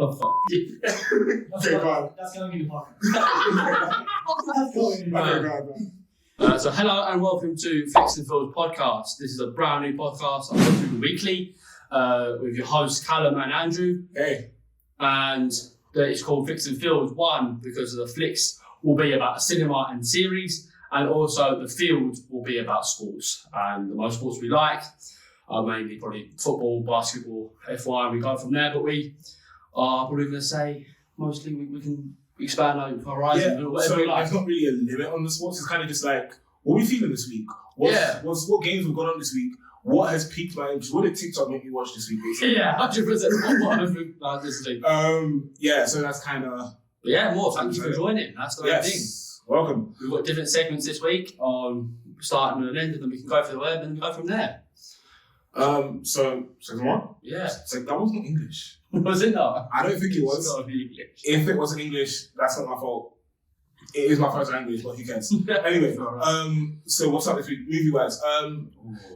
Oh, fuck. That's going to be the podcast. That's going to be So hello and welcome to FlicksnFields podcast. This is a brand new podcast I do weekly with your hosts Callum and Andrew. Hey. And it's called FlicksnFields. One, because the flicks will be about a cinema and series, and also the field will be about sports. And the most sports we like are mainly probably football, basketball, F1. We go from there, but we are probably going to say mostly we can expand our horizon. Yeah, whatever so we like. there's not really a limit on the sports. It's kind of just like, what are we feeling this week? What games we've got on this week? What has piqued my interest? What did TikTok make me watch this week, basically? Yeah, 100%. What I've been listening. Yeah, so that's kind of... Yeah, more. Thank you for joining. That's the main thing. Welcome. We've got different segments this week on starting and end, and then we can go for the web and go from there. So second one? Yeah. So that wasn't English. Was it not? I don't think it was. It's not English. If it wasn't English, that's not my fault. It is my first language, but who cares? Anyway, so what's up this week, movie-wise?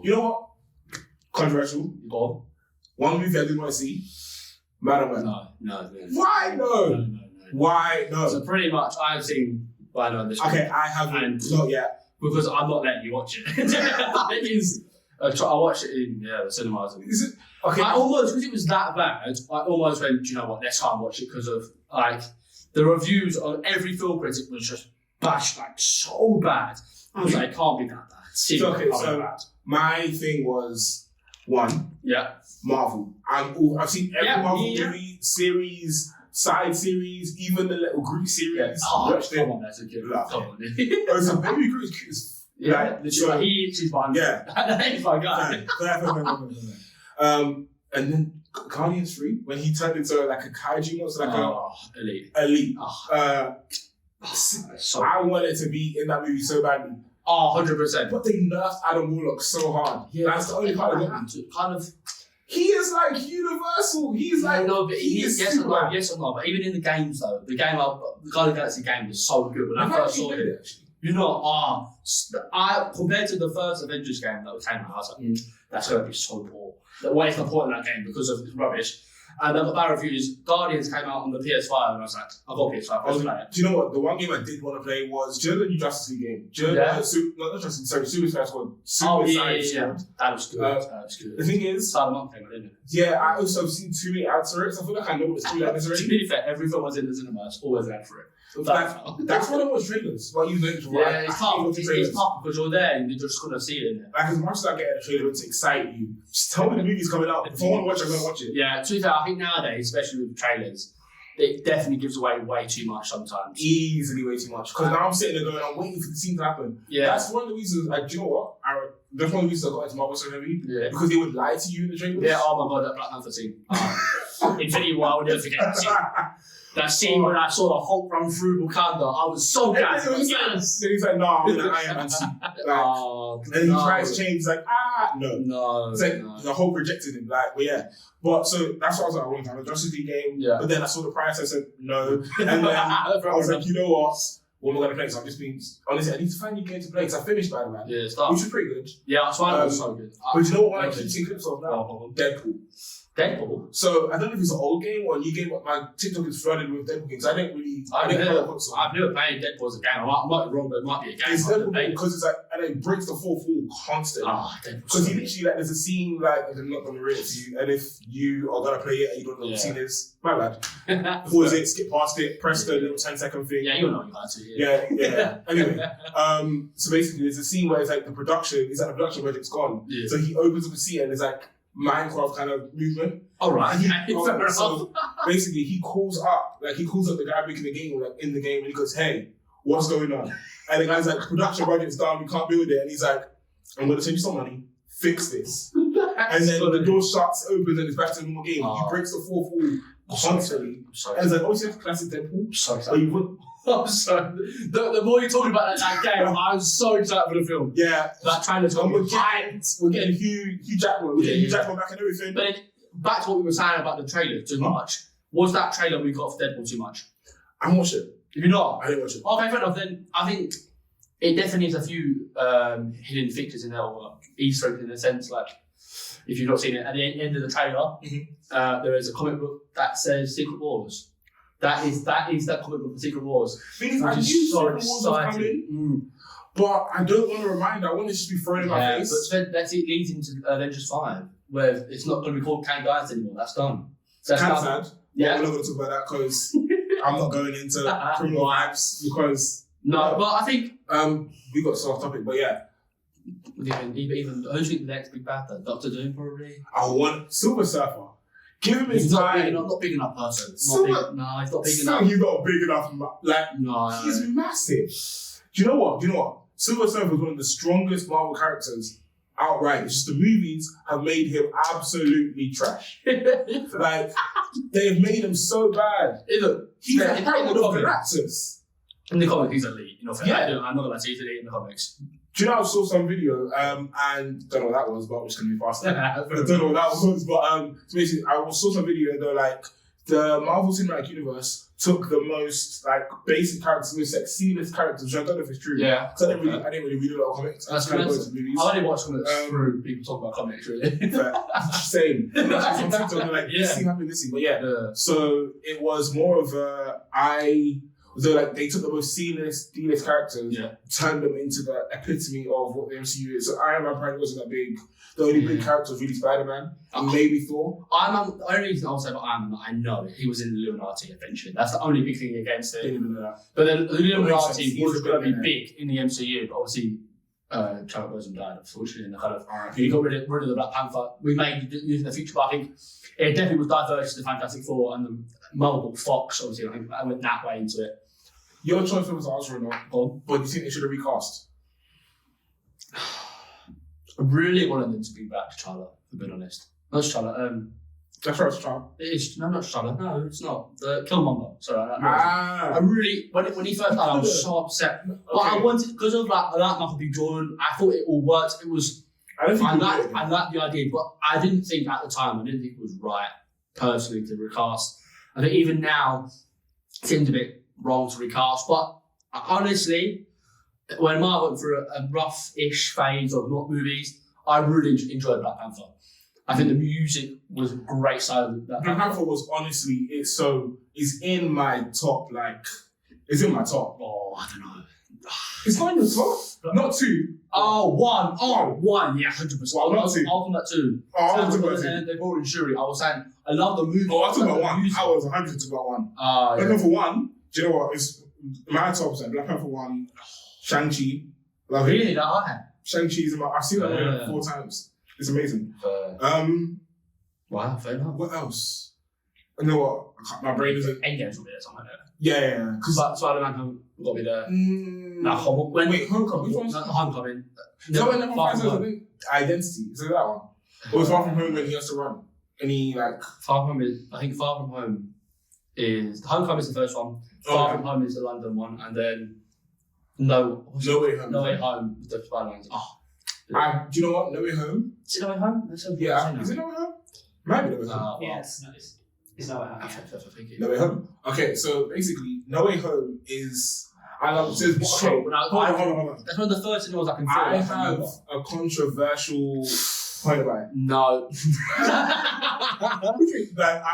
You know what? Controversial. Go on. One movie I didn't want to see. Man. No. Why no? Why no? So pretty much I've seen this week. Okay, I haven't. Not yet. Because I'm not letting you watch it. It is. I watched it in the cinemas. Is it? Okay. I almost, because it was that bad, I almost went, do you know what, let's try and watch it, because of, like, the reviews on every film critic was just bashed, like, so bad. I was like, it can't be that bad. So bad. My thing was, one, Marvel. I've seen every Marvel movie, series, side series, even the little Groot series. Yeah. Come on, that's a good one. Come on. So Baby Groot is cute as he is fine. Yeah. He's my guy. And then Guardians 3, when he turned into like a kaiju monster, like elite. I wanted to be in that movie so badly. 100%. But they nerfed Adam Warlock so hard. Yeah, that's the only part I got into. Kind of. He is like universal. He's like yes or no. But even in the games though, the Guardians of the Galaxy game was so good when I first saw it. Actually. You know, compared to the first Avengers game that came out, I was like, that's going to be so poor. Where's the point in that game because of it's rubbish? And then the bad reviews, Guardians came out on the PS5, and I was like, I've got PS5, I'll play it. Do you know what? The one game I did want to play was, do you know the new Justice League game? Do you know Suicide Squad. Yeah. That was good. The thing is, Cyberpunk came out, didn't it? Yeah, I also have seen too many ads for it, so I feel like I know what the storyline is already. To be fair, every film was in the cinema, it's always an ad for it. That's what I watch trailers. Like you mentioned, right? It's tough because you're there and you're just gonna see it in there. Like as much as I get a trailer to excite you, just tell me the movie's coming out. If I want to watch it, I'm gonna watch it. Yeah, to be fair, I think nowadays, especially with trailers, it definitely gives away way too much sometimes. Easily way too much. Because now I'm sitting there going, I'm waiting for the scene to happen. Yeah. That's one of the reasons, like, do you know what? That's one of the reasons I got into Marvel so heavy. Yeah. Because they would lie to you in the trailers. Yeah, oh my god, that Black Panther scene. Infinity War, I will never forget that scene. That scene when I saw the Hulk run through Wakanda, I was so gassed. Then he's like, nah, I'm in an Iron Man suit. And he tries to change, he's like, no. It's like the Hulk rejected him, like, but yeah. But so that's what I was like, I want to have a Justice League game. Yeah. But then I saw the price, I said, no. And then I was like, you know what? What am I going to play? So I'm just being, honestly, I need to find a new game to play because I finished Spider-Man. Yeah, which was pretty good. Yeah, Spider-Man was so good. But you know what I keep seeing clips of now? Deadpool. So I don't know if it's an old game or a new game, but my TikTok is flooded with Deadpool games. I've never played Deadpool as a game. I might be wrong, but it might be a game. It's Deadpool because it's like, and it breaks the fourth wall constantly. Because he literally, like, there's a scene like, I'm not going to read it to you, and if you are going to play it and you don't know what the scene is, my bad. Pause it, skip past it, press the little 10-second thing. Yeah, you'll know you're to. Yeah. Anyway, so basically there's a scene where it's like the production budget's gone. Yeah. So he opens up a scene and it's like, Minecraft kind of movement. Alright. So basically he calls up the guy making the game, like in the game, and he goes, hey, what's going on? And the guy's like, production budget's down, we can't build it. And he's like, I'm gonna send you some money, fix this. And then the door shuts, opens, and it's back to the normal game. He breaks the fourth wall constantly. And it's like, obviously that's classic Deadpool. I'm sorry. The more you're talking about that game, I'm so excited for the film. Yeah. That trailer's going to be hyped. We're getting Hugh Jackman. We're getting Hugh Jackman back and everything. But back to what we were saying about the trailer too much. Was that trailer we got for Deadpool too much? I haven't watched it. Have you not? I didn't watch it. Okay, fair enough. Then I think it definitely has a few hidden features in there, or Easter eggs in a sense. Like, if you've not seen it, at the end of the trailer, there is a comic book that says Secret Wars. That is that comic book for Secret Wars. Thing is, I knew Secret Wars was coming, but I don't want to remind. I want it to just be thrown in my face. But that's it leads into Avengers 5, where it's not going to be called Kang Dynasty anymore. That's done. So that's sad. Yeah, we're not going to talk about that because I'm not going into criminal vibes because but I think we got off topic, but yeah. Even who's the next big bad then? Dr. Doom probably. I want Silver Surfer. Give him his time. Not big enough person. He's not big enough. He's not big enough. He's massive. Do you know what? Silver Surfer is one of the strongest Marvel characters outright. It's just the movies have made him absolutely trash. Like, they've made him so bad. He's a Herald of Galactus. In the comics, he's elite. I'm not gonna say he's elite in the comics. Do you know I saw some video and don't know what that was, but I'm just gonna be faster. I don't know what that was, but so basically I saw some video and they're like the Marvel Cinematic Universe took the most like basic characters, most like C-list characters, which I don't know if it's true. Yeah. Because I didn't really read a lot of comics. That's kind of movies. I only watch comics through people talk about comics really. Same. This thing happened, this thing. But yeah. So it was more of they took the most C-list, D-list characters, turned them into the epitome of what the MCU is. So Iron Man probably wasn't that big. The only big character was really Spider-Man and maybe Thor. The only reason I'll say about Iron Man, I know he was in the Illuminati eventually. That's the only big thing against it. Didn't even know that. But then the Illuminati was going to be big in the MCU, but obviously Chadwick Boseman died, unfortunately, and kind of he got rid of the Black Panther. We made using the future, but I think it definitely was diverse to the Fantastic Four and the Marvel Fox. Obviously, I think I went that way into it. Your choice was answer or not, but you think they should have recast? I really wanted them to bring back T'Challa, to be honest. Not T'Challa. That's right, T'Challa. It is. No, not T'Challa. No, it's not. The Killmonger. Sorry. I really, when he first died, I was so upset. Okay. But I wanted, because of that Michael B. Jordan, I thought it all worked. It was. I liked the idea, but I didn't think at the time, I didn't think it was right, personally, to recast. I think even now, it seems a bit wrong to recast, but honestly, when Marvel went through a rough-ish phase of not movies, I really enjoyed Black Panther. I think the music was a great side of Black Panther was honestly, it's in my top, it's in my top. Oh, I don't know. It's not in your top? Not two. One. One, yeah, 100%. Well, not two. I'll come at two. I'll talk about two. They brought in Shuri. I was saying, I love the movie. I'll talk about one. Music. I was 100 to about one. Black Panther 1, do you know what? It's my top set. Black Panther 1, Shang-Chi. Love it. Really? That high? Shang-Chi's I've seen that movie 4 times. It's amazing. Wow, fair enough. What else? You know what? My brain isn't. Endgame's will be there somewhere there. Yeah. Because Spider-Man will be there. Wait, Homecoming. Which one's Homecoming? So when Identity. Is it that one? Or is Far From Home when he has to run? And he Far From Home is. I think Far From Home is. Homecoming is the first one. Far From Home is the London one, and then No Way Home. No Way Home. The Spider-Man's. Do you know what? No Way Home. Is it No Way Home? Is it No Way Home? Might be No Way Home. Yes, it's No Way Home. No Way Home. Okay, so basically, No Way Home is. I love it. Hold on. That's one of the first things I can feel. I have a controversial point about it. No. I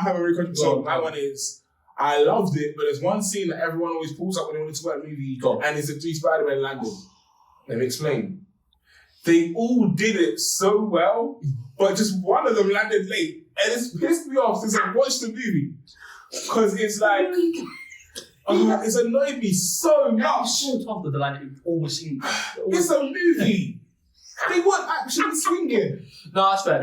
have a very controversial. My one is. I loved it, but there's one scene that everyone always pulls up when they want to talk about a movie, and it's the 3 Spider-Man landing. Let me explain. They all did it so well, but just one of them landed late, and it's pissed me off since I watched the movie. Because it's it's annoyed me so much. It's so tough that the landing always seems. It's a movie. They weren't actually swinging. No, that's fair.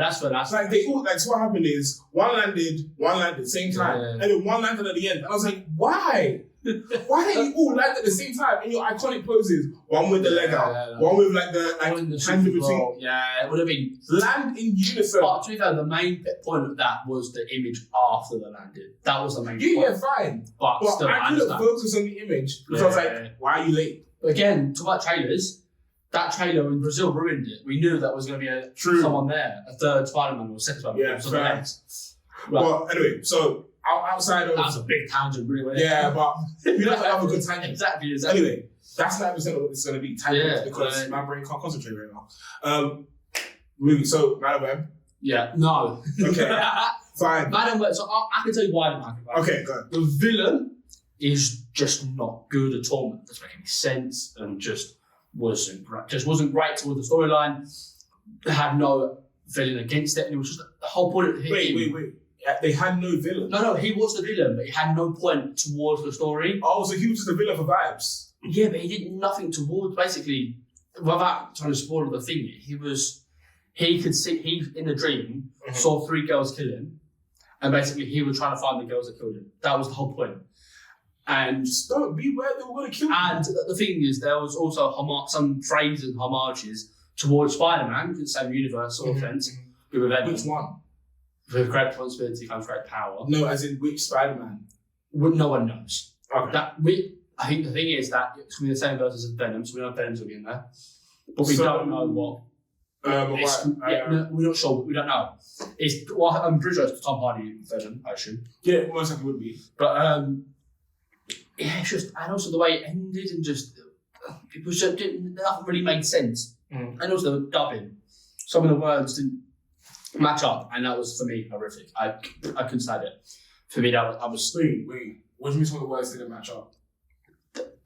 They all so what happened is one landed same time, and then one landed at the end. And I was like, why? Why don't you all land at the same time in your iconic poses? One with the leg out, one with the hand in between. Yeah, it would have been land in unison. But to be fair, the main point of that was the image after the landing. That was the main point. Yeah, fine. But still, I couldn't focus on the image because I was like, why are you late? But again, talk about trailers. That trailer in Brazil ruined it. We knew that was going to be someone there, a third Spider-Man or second Spider-Man. Yeah, fair. Well, anyway, so outside of... That was a big tangent, really. Yeah, but you don't have a good tangent. Exactly. Anyway, that's 90% of what this is going to be. Tangents, because my brain can't concentrate right now. Movie. So, Man of Web. Yeah, no. Okay. Fine. Venom, so I can tell you why I don't like it. Okay, go. The villain is just not good at all. It doesn't make any sense and just wasn't great towards the storyline. They had no villain against it, and it was just the whole point of him. Wait. They had no villain. No, he was the villain, but he had no point towards the story. Oh, so he was just a villain for vibes. Yeah, but he did nothing towards, basically, without trying to spoil the thing, he could see, he in a dream saw 3 girls kill him, and basically he was trying to find the girls that killed him. That was the whole point. And just don't be where they were going to kill him. And the thing is, there was also some phrases and homages towards Spider-Man, in the same universe sort of sense. Which one? With great responsibility comes great power. No, as in which Spider-Man? No one knows. Okay. I think the thing is that it's going to be the same version as Venom, so we know Venom's going to be in there. But we don't know what. We're not sure. We don't know. I'm pretty sure it's Tom Hardy Venom, I assume. Yeah, most likely would be. But it's just, and also the way it ended, and just it was just nothing really made sense. And also the dubbing, some of the words didn't match up, and that was for me horrific. I couldn't stand it. For me, I was. Wait. What do you mean some of the words didn't match up?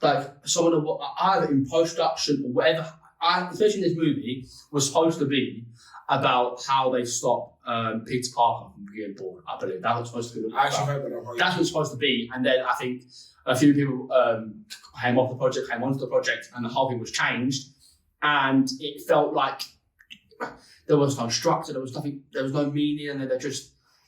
Like some of the either in post production or whatever, especially in this movie, was supposed to be about how they stop Peter Parker from getting born. I believe that was supposed to be. I actually heard that. That's what it's supposed to be, and then I think a few people came onto the project, and the whole thing was changed, and it felt like there was no structure, there was nothing, there was no meaning, and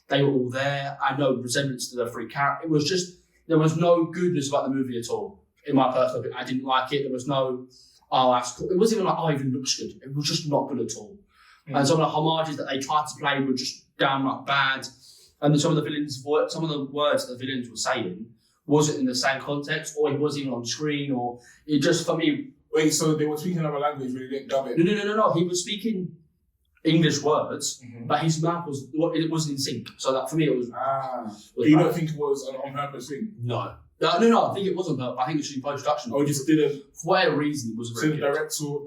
they were all there. I had no resemblance to the 3 characters. It was just, there was no goodness about the movie at all. In my personal opinion, I didn't like it. There was no, that's cool. It wasn't even like, it even looks good. It was just not good at all. And some of the homages that they tried to play were just downright bad. And some of the words that the villains were saying wasn't in the same context, or it wasn't even on screen, or it just, for me. Wait, so they were speaking another language, but they didn't dub it? No. He was speaking English words, but his mouth wasn't in sync. So that for me it was. But you don't think it was an on purpose thing? No. I think it wasn't purpose. I think it should be post production. Oh, it just didn't. For whatever reason, it wasn't. So really the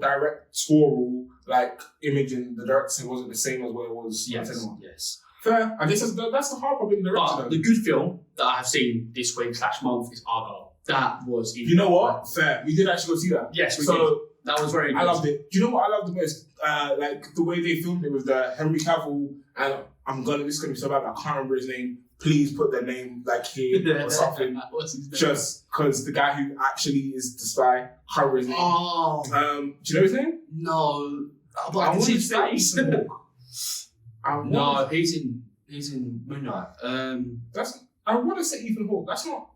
directorial image in the directing wasn't the same as what it was. Yes. Fair. I guess that's the hard problem in the director. But the good film that I have seen this week / month is Argyle. That was. You know what? Fair. We did actually go see that. Yes, we did. That was very good. I loved it. Do you know what I loved the most? The way they filmed it with the Henry Cavill, and this is gonna be so bad, I can't remember his name. Please put their name here or something. What's his name? Just because the guy who actually is the spy, can't remember his name. Oh. Do you know his name? No. But I can see his face. No, he's in Moonlight. I want to say Ethan Hawke. That's not.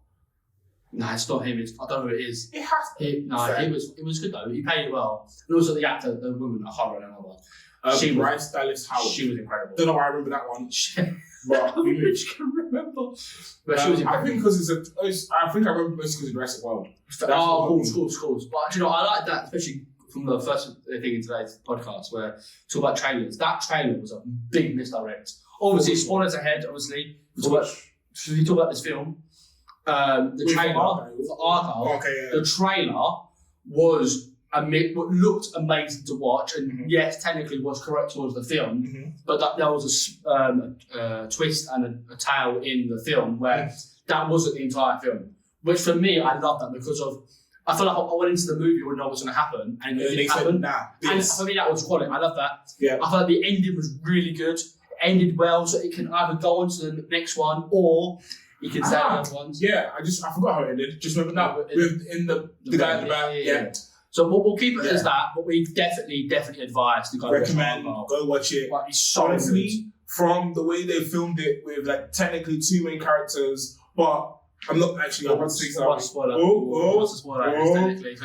No, it's not him. I don't know who it is. It has to. It was good though. He played it well. And also the actor, the woman, I can't remember another. She Bryce Dallas Howard. She was incredible. Don't know why I remember that one. But I wish I can remember. But she was incredible. I think because I remember mostly because of Jurassic World. Of course. But I like that, especially from the first thing in today's podcast where talk about trailers. That trailer was a big misdirect. Obviously, spoilers ahead. Obviously, we talk about this film. The trailer for Argyle. The trailer was looked amazing to watch, and yes, technically was correct towards the film, but there was a twist and a tale in the film where that wasn't the entire film. Which for me, I love that because I feel like I went into the movie and know what's going to happen, and it didn't happen. And for me, that was quality. I love that. Yeah. I feel like the ending was really good. It ended well, so it can either go on to the next one or. You can say the other ones. Yeah, I forgot how it ended. Just remember that in the guy at the back. Yeah. So we'll keep it as that, but we definitely advise to go recommend, go watch it. But it's so honestly, good. From the way they filmed it with technically 2 main characters, but I'm not actually. I'm about to say something. What's the spoiler? Technically,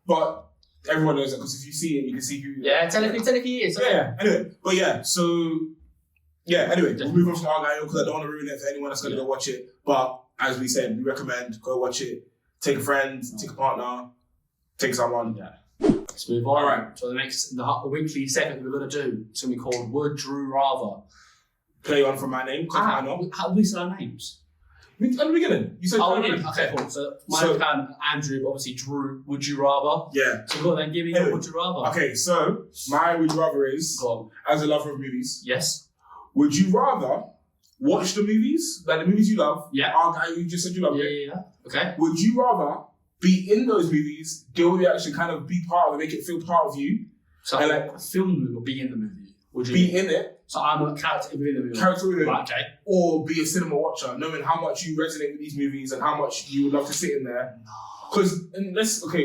but everyone knows that because if you see it, you can see who. Yeah, technically it is. Yeah. Anyway, but yeah, so. Yeah, anyway, we'll move on from Argyle because I don't want to ruin it for anyone that's going to go watch it. But as we said, we recommend go watch it. Take a friend, take a partner, take someone. Yeah. Let's move on. All right. So the weekly segment we're going to do is going to be called Would Drew Rather. Play on from my name because I know. How do we say our names? At the beginning, you said. Oh, we did. Okay, cool. So mine can Andrew obviously drew. Would you rather? Yeah. So go on, then give me your would you rather. Okay, so my would you rather is, Go on. as a lover of movies, Yes. would you rather watch the movies, like the movies you love? Yeah. Our guy, you just said you love it. Yeah. Okay. Would you rather be in those movies, deal with the action, kind of be part of it, make it feel part of you, So and like film the movie or be in the movie? Would you be in it, So I'm a character within the movie. character with it, Right, okay. or be a cinema watcher, knowing how much you resonate with these movies and how much you would love to sit in there? Because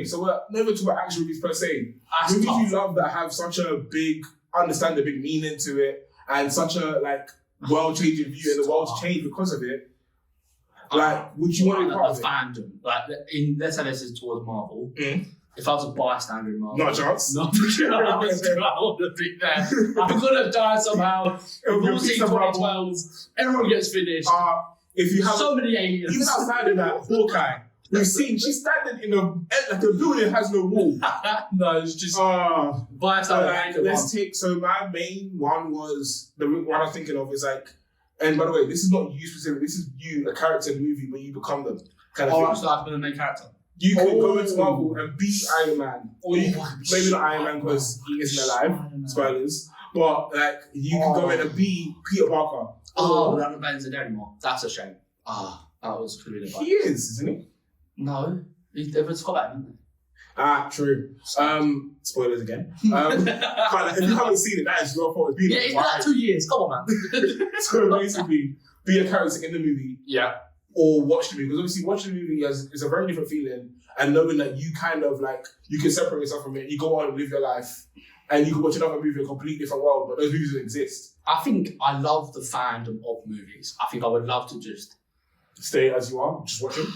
so we're never talk about action movies per se. That's Movies tough. you love that have such a big, understand the big meaning to it, and such a like world-changing view, and the world's changed because of it. Like, would you want to be part of it? Fandom. Like, let's say this is towards Marvel. Mm. If I was a bystander in Marvel, Not a chance. Not I want to be there. I'm gonna die somehow. It would be a We'll see piece of rubble. 2012. Everyone gets finished. If you have So many aliens. even outside of that, Hawkeye, we've seen she's standing in like the building has no wall. No, it's just So bystander. like, let's take. So my main one was the one I'm thinking of is like. And by the way, this is not you specific. This is you, a character in the movie, when you become them. Kind of thing. So I've been the main character. You could go into Marvel and be Iron Man, or you maybe not Iron Man because he isn't alive. Spoilers. But like you can go in and be Peter Parker. Oh, that Ben's in there anymore. That's a shame. That was really bad. He is, isn't he? No, everyone's got that, haven't True. Spoilers again. But like, if you haven't seen it, that is your fault. they? Yeah, it's been like 2 years. Come on, man. So basically, be a character in the movie. Yeah. Or watch the movie, because obviously watching the movie is a very different feeling, and knowing that you kind of like you can separate yourself from it, you go on and live your life, and you can watch another movie in a completely different world, but those movies don't exist. I think I love the fandom of movies. I think I would love to just Stay as you are, just watch them.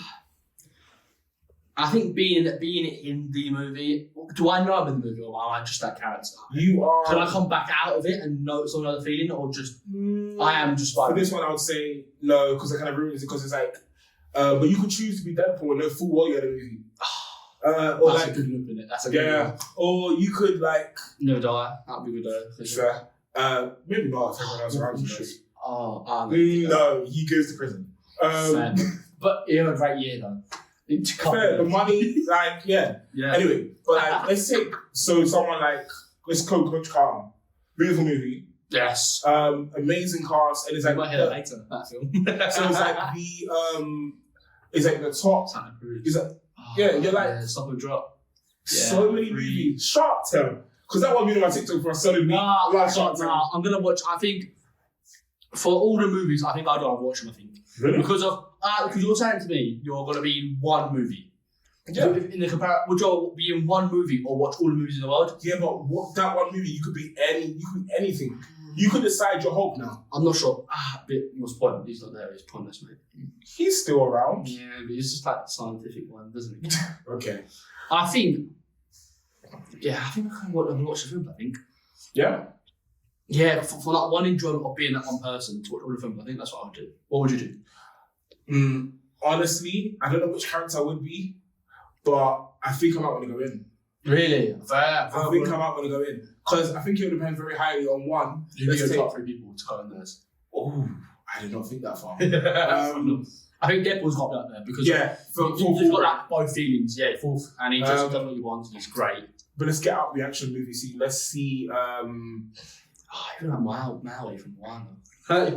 I think being in the movie, do I know I'm in the movie or am I just that character? You are. Can I come back out of it and know it's another feeling, or just I am just For like this one, I would say no, because it kind of ruins it, because it's like, but you could choose to be Deadpool and know full well you're in the movie. Or that's like, a good look in it. That's a good look. or you could like. Never die. That'd be good. Fair. Maybe not if everyone else around you knows. No, No, he goes to prison. fair. But you're a great year though. Fair, the money, like, yeah. Yeah. Anyway, but like, let's take someone like let's call Coach Carter. Beautiful movie. Yes. Amazing cast, and it's I like might hear that later. That film. so it's like it's like the top. It's like you're like stop and drop. so many movies. Shark Tale, because that one been on my TikTok for a solid week. Shark Tale. I'm gonna watch. I think for all the movies, I think I'd rather watch them. I think Really? because you're saying to me you're gonna be in one movie. Yeah. In the would you be in one movie or watch all the movies in the world? Yeah, but what that one movie? You could be anything. You could decide your Hulk now. I'm not sure. But what's the point? He's not there. It's pointless, mate. He's still around. Yeah, but it's just like the scientific one, doesn't it? Okay. I think I kind of want to watch the film. I think. Yeah. Yeah, for that one enjoyment of being that one person to watch all the film, I think that's what I would do. What would you do? Honestly, I don't know which character I would be, but I think I might want to go in. Really? Fair. I think I might want to go in. Because I think it would depend very highly on one. You'd be let's your take- top 3 people to go in theirs. Oh, I did not think that far. I think Deadpool's got that there because Yeah, you've got like both feelings. Yeah, fourth, and he just does what he wants. And he's great. But let's get out the action movie scene. Let's see. Even like Maui from Moana.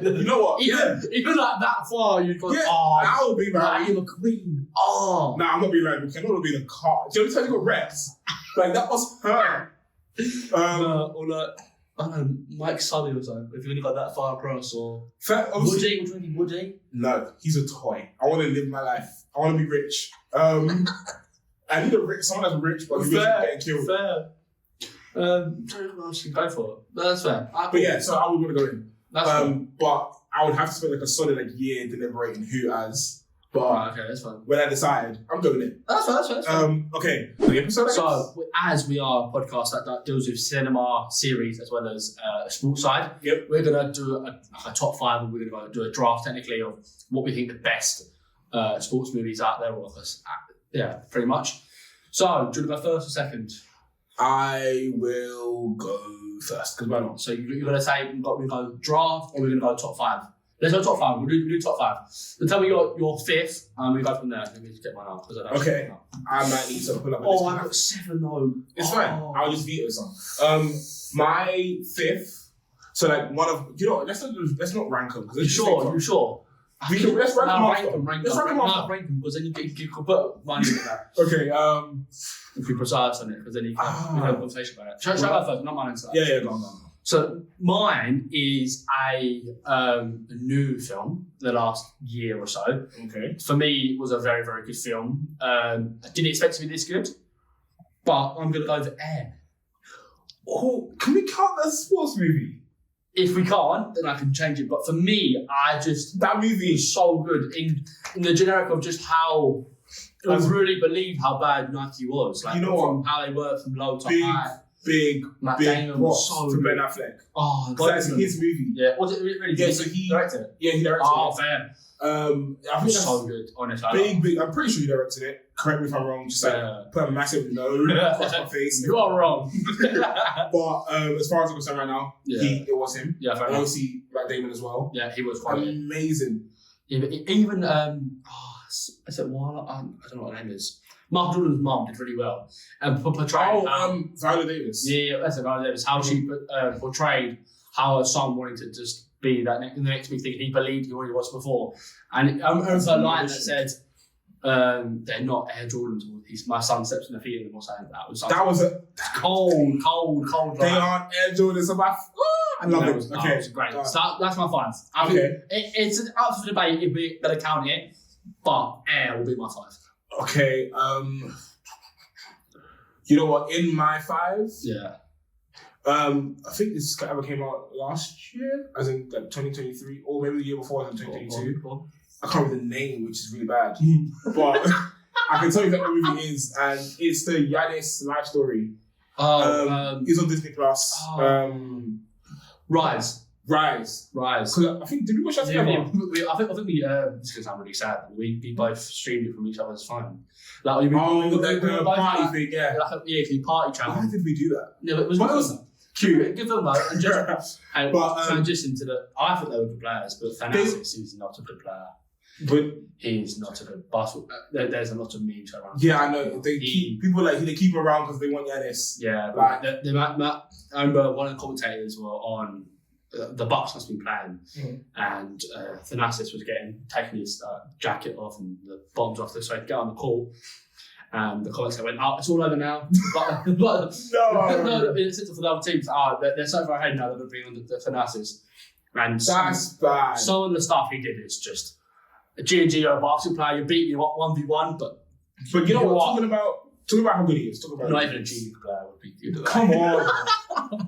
You know what? Even like that far, you've got. Yeah, Oh, that would be like, like. you're a queen. Oh. Nah, I'm not being like, we cannot be in a car. Do you know the time you got reps? Like, that was her. Or like, I don't know, Mike Sully or something. If you only got that far across, or obviously, Woody, would you Woody? no, he's a toy. I want to live my life. I want to be rich. I need someone that's rich, but he's getting killed. Fair. Sorry, what else you can go for? That's fair. But yeah, so I would want to go in. That's fair. But I would have to spend like a solid year deliberating who as. But Okay, that's fine. when I decide, I'm going in. That's fine. Okay, the episode. So, as we are a podcast that deals with cinema, series, as well as a sports side, we're going to do a top 5, and we're going to do a draft technically of what we think the best sports movies out there, or pretty much. So, do you want to go first or second? I will go first, because why not? So, you're going to say we go draft, or we're going to go top 5? Let's go top 5. We'll do top 5. So tell me your fifth, and we go from there. Let me just get mine out because I don't. Okay. I might need to pull up. Oh, I've got 7 though. It's fine. I'll just veto some. My fifth. So like one of let's not rank them. You sure? Let's rank them after. Let's rank them after. Rank them because then you can put money in that. Okay. If we precise on it, because then you can we have a conversation about it. Shall I go first? Not mine. Yeah. Go on. So mine is a new film the last year or so. Okay. For me, it was a very, very good film. I didn't expect it to be this good, but I'm going to go for Air. Oh, can we count that as a sports movie? If we can't, then I can change it. But for me, that movie is so good in the generic of just how I really believe how bad Nike was. Like, you know from what? how they were from low to high. Big props so to Ben Affleck. Oh, that's his movie. Yeah, was it really? Yeah, so he directed it. Yeah, he directed it. Oh, fair. I think that's so good. Honestly, big. I'm pretty sure he directed it. Correct me if I'm wrong. Just like put a massive no across my face. You are wrong. But as far as I'm concerned right now, it was him. Yeah, fair and enough. obviously Matt Damon as well. Yeah, he was quite amazing. Yeah, but even is it Walla? I don't know what her name is. Mark Jordan's mum did really well and portrayed. Viola Davis. Yeah, that's it. Viola Davis. How she portrayed how her son wanted to just be the next big thing. He believed he already was before, and I remember a line that said, "They're not Air Jordans. My son steps in the feet of them," or something. That was cold. They aren't Air Jordans. I love it. Okay, it was great. So that's my 5. It's up for debate if we're gonna count it, but Air will be my 5. Okay, you know what? In my 5, I think this ever came out last year, as in like 2023, or maybe the year before, as in 2022. I can't remember the name, which is really bad, but I can tell you that the movie is, and it's the Giannis life story. He's on Disney Plus. Rise. Because I think did we watch that together? I think we. This is gonna sound really sad. We both streamed it from each other's phone. Like the party thing, yeah. The party channel. Why did we do that? No, it was cute. Good film though, and just transition to the. I thought they were good players, but Thanasis is not a good player. But he's not a good basketball. There's a lot of memes around. Yeah, I know. They keep him around because they want Giannis. Yeah, like I remember one of the commentators were on. The Bucks must be playing, and Thanasis was taking his jacket off and the bottoms off so he could get on the court. And the commentator went, "Oh, it's all over now." but no, it's for the other teams. They're so far ahead now. They're going to bring on the Thanasis, and that's bad. Some of the stuff he did is just a G&G or a basketball player. You beat me 1v1, but you know what? Talking about how good he is. Not even a G League player would be good. Come on.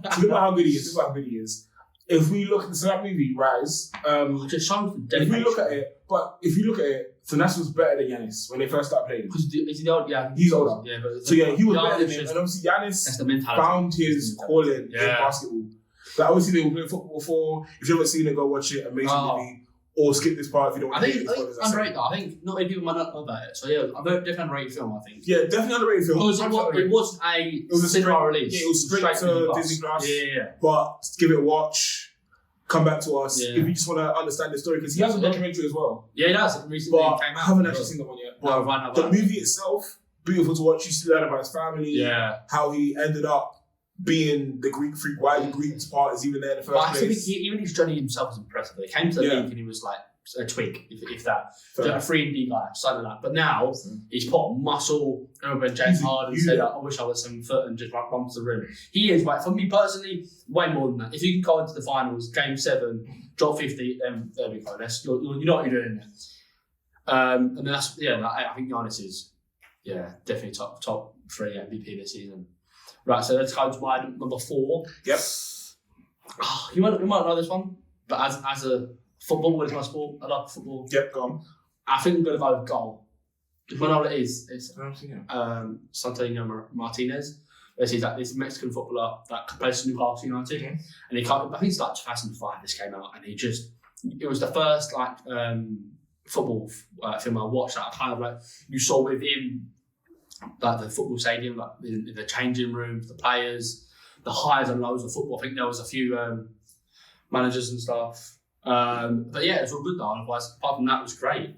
Talking about how good he is. If we look at that movie, Rise, just shows the dedication. If you look at it, Thanasis was better than Giannis when they first started playing. Is he the old? Yeah, he's older. Yeah, but he was better than him, and obviously Giannis found his calling in basketball. Like obviously they were playing football before. If you haven't seen it, go watch it. Amazing movie. Or skip this part if you don't want to hear it. I think not many people might not know about it. So yeah, a very definitely underrated film. I think. Yeah, definitely underrated film. Because it wasn't a cinema release. Yeah, it was straight to Disney Plus. Yeah. But give it a watch. Come back to us if you just want to understand the story, because he has a documentary as well. Yeah, he does. Recently but came out. I haven't actually seen that one yet. But the movie itself, beautiful to watch. You see learn about his family, how he ended up being the Greek freak, why the Greeks part is even there in the first place. I think even his journey himself was impressive. He came to the league and he was like a twig, if that. Like a 3D guy, something like that. But now he's put muscle. I remember James Harden said, "I wish I was 7 foot and just run to the rim." He is, like, for me personally, way more than that. If you can go into the finals, Game 7, drop 50, then there we go. You know what you're doing there. And that's I think Giannis is definitely top 3 MVP this season. Right, so let's go to my number 4. Yep. You might know this one, but as a football is my sport. I love football. Yep, go on. I think I'm going to go with goal. If I know what it is, it's Santiago Martinez. He's like this Mexican footballer that plays for Newcastle United, and he I think it's like 2005. This came out, and it was the first football film I watched that I kind of you saw with him, like the football stadium, like in the changing rooms, the players, the highs and lows of football. I think there was a few managers and stuff. But yeah, it was all good though. Otherwise, apart from that, it was great.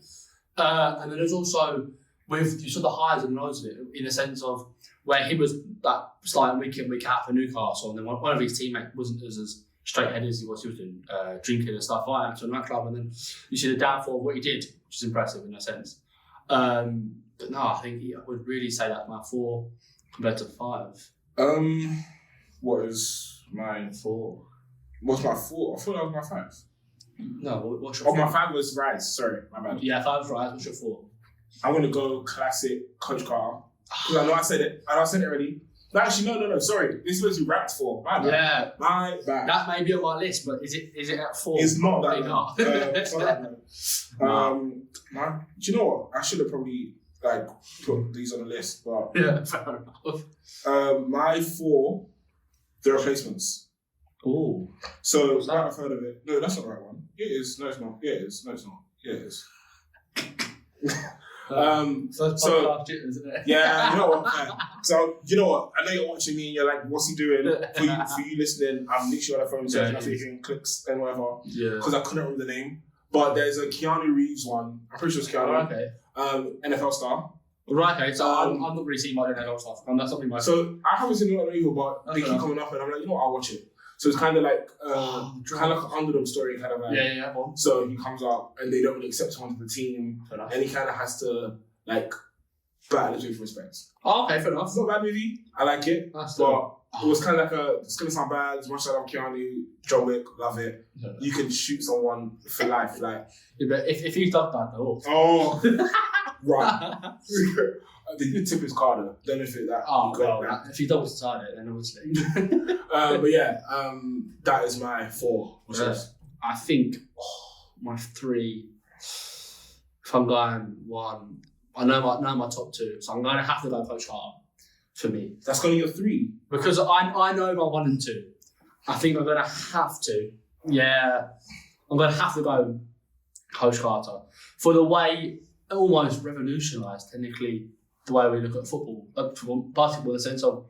And then there's also you saw the highs and lows of it in the sense of where he was like starting week in week out for Newcastle, and then one of his teammates wasn't as straight-headed as he was doing drinking and stuff like that to a nightclub, and then you see the downfall of what he did, which is impressive in a sense. But no, I think I would really say that my 4 compared to 5. What is my 4. What's my 4? I thought that was my 5. No, what's your 4? My 5 was Rice. Sorry, my bad. Yeah, 5 Rice. What's your 4? I'm gonna go classic Coach Carter. Because I know I said it. I said it already. No, actually, no. Sorry, this was you rapped for. My bad. Yeah, my bad. That may be on my list, but is it at 4? It's not that. Not. It's not that. Do you know what? I should have probably put these on the list, but yeah, fair enough. My 4, the replacements. Oh, so I've heard of it. No, that's not the right one. It is. No, it's not. Yeah, it is. No, it's not. Yeah, it is. So isn't it? Yeah, you know what? So you know what? I know you're watching me and you're like, "What's he doing?" For you listening, I'm literally on the phone searching after hearing clicks and whatever. Yeah. Because I couldn't remember the name, but there's a Keanu Reeves one. I'm pretty sure it's Keanu. Okay. NFL star. Right. Okay. So I'm not really seeing my NFL stuff. That's something my. So I haven't seen it either, but they keep coming up, and I'm like, you know what? I'll watch it. So it's kind of like an underdog story, kind of like. Yeah. So he comes out, and they don't really accept him onto the team, and he kind of has to battle his way for respect. Oh, okay, fair enough. It's not a bad movie. I like it, but it was kind of like it's gonna sound bad. As much as I love Keanu, John Wick, love it. Yeah. You can shoot someone for life, like. Yeah, but if he's done that, though. Oh, right. They did tip his card though. Don't know if that. Oh, well, if he doubles inside it, then obviously. But yeah, that is my 4. I think my 3. If I'm going 1, I know my top 2, so I'm going to have to go Coach Carter for me. That's going to be your 3 because I know my 1 and 2. I think I'm going to have to. Yeah, I'm going to have to go Coach Carter for the way it almost revolutionised technically the way we look at football, basketball, in the sense of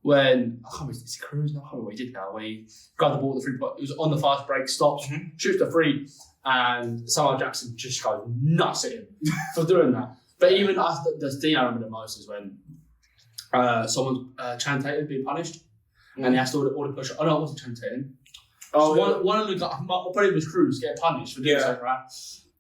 when I can't remember, is it Cruz? No, I can't remember what he did now. Where he grabbed the ball at the 3 point, it was on the fast break, stops, shoots the 3, and Samuel Jackson just goes nuts at him for doing that. But even the thing I remember the most is when someone's Channing Tatum being punished, and he has to all the push. Oh no, it wasn't Channing Tatum. Oh, so one of the guys, probably was Cruz, getting punished for doing something, right?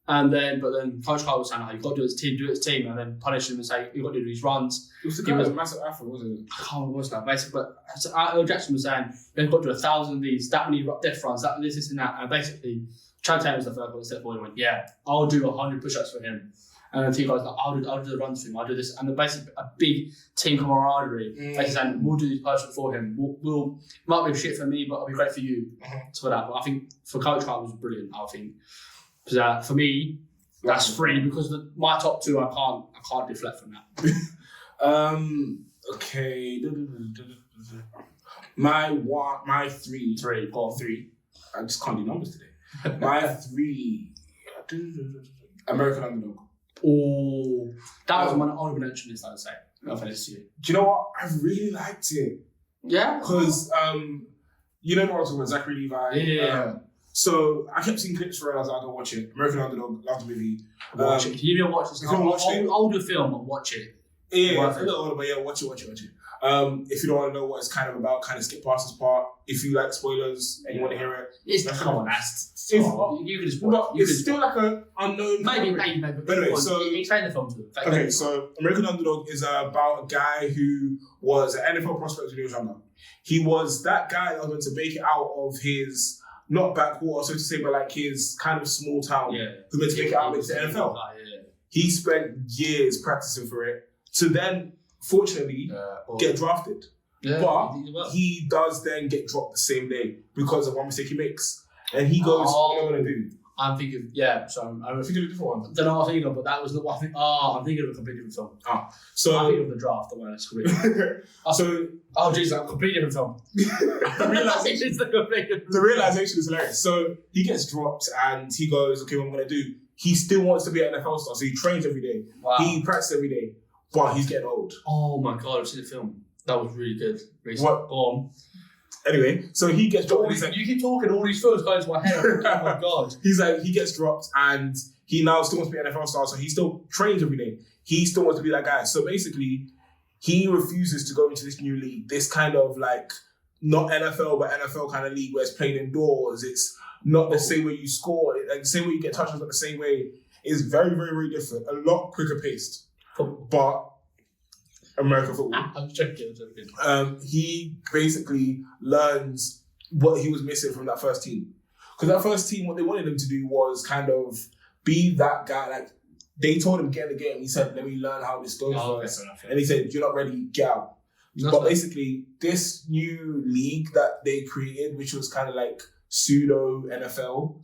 But then Coach Carter was saying, "You've got to do it as team, and then punish him and say you've got to do these runs." It was the guy with a massive afro, wasn't it? I can't remember what it was now, basically. But Jackson was saying you've got to do 1,000 of these, that many death runs, this and that, and basically Channing Tatum was the first one to step forward and went, "Yeah, I'll do 100 push-ups for him." And then the team guys like, I'll do the runs for him, I'll do this. And then basically a big team camaraderie. Basically saying, we'll do these push-ups for him. We'll might be shit for me, but it'll be great for you. For that. But I think for Coach Carter was brilliant, I think. Because for me, that's 3 because my top 2 I can't deflect from that. Okay. My 3. 3. I just can't do numbers today. My 3. American Underdog. Oh, that was my honorable mention list, I would say. Do you know what? I really liked it. Yeah. Because, you know what I was talking about, Zachary Levi. Yeah. So I kept seeing clips for it. I was like, I'll watch it. American Underdog, love the movie. Watch it. Can you even watch this? Older film, but watch it. Yeah, it's a little older, but yeah, watch it. If you don't want to know what it's kind of about, kind of skip past this part. If you like spoilers and you want to hear it, come on, you can just watch. It's still like an unknown. Maybe. But anyway, so explain the film to them. Okay, so American Underdog is about a guy who was an NFL prospect when he was younger. He was that guy that was going to make it out of his not backwater, so to say, but like his kind of small town. Yeah. Who meant to make it out of the NFL. He spent years practicing for it to then, fortunately, get drafted. Yeah, but he does then get dropped the same day because of one mistake he makes. And he goes, what am I going to do? I'm thinking, so I'm thinking of a different one. I don't know what I'm thinking of, but that was not what I think. I'm thinking of a completely different film. So I'm thinking of the draft, the one that's completely a completely different film. The realization is hilarious. So he gets dropped and he goes, okay, what am I going to do? He still wants to be an NFL star, so he trains every day. Wow. He practices every day, but he's getting old. Oh my God, I've seen the film. That was really good. What? Go on. Anyway, so he gets dropped. You keep talking, all these films going to my head. Oh my god. He's like, he gets dropped and he now still wants to be an NFL star, so he still trains every day. He still wants to be that guy. So basically, he refuses to go into this new league, this kind of like, not NFL, but NFL kind of league where it's played indoors. It's not the same way you score, like the same way you get touchdowns, but the same way. It's very, very, very different. A lot quicker paced. But American football. I'm joking. He basically learns what he was missing from that first team. Because that first team, what they wanted him to do was kind of be that guy. Like, they told him, get in the game. He said, let me learn how this goes first. And he said, you're not ready, get out. But basically, this new league that they created, which was kind of like pseudo NFL,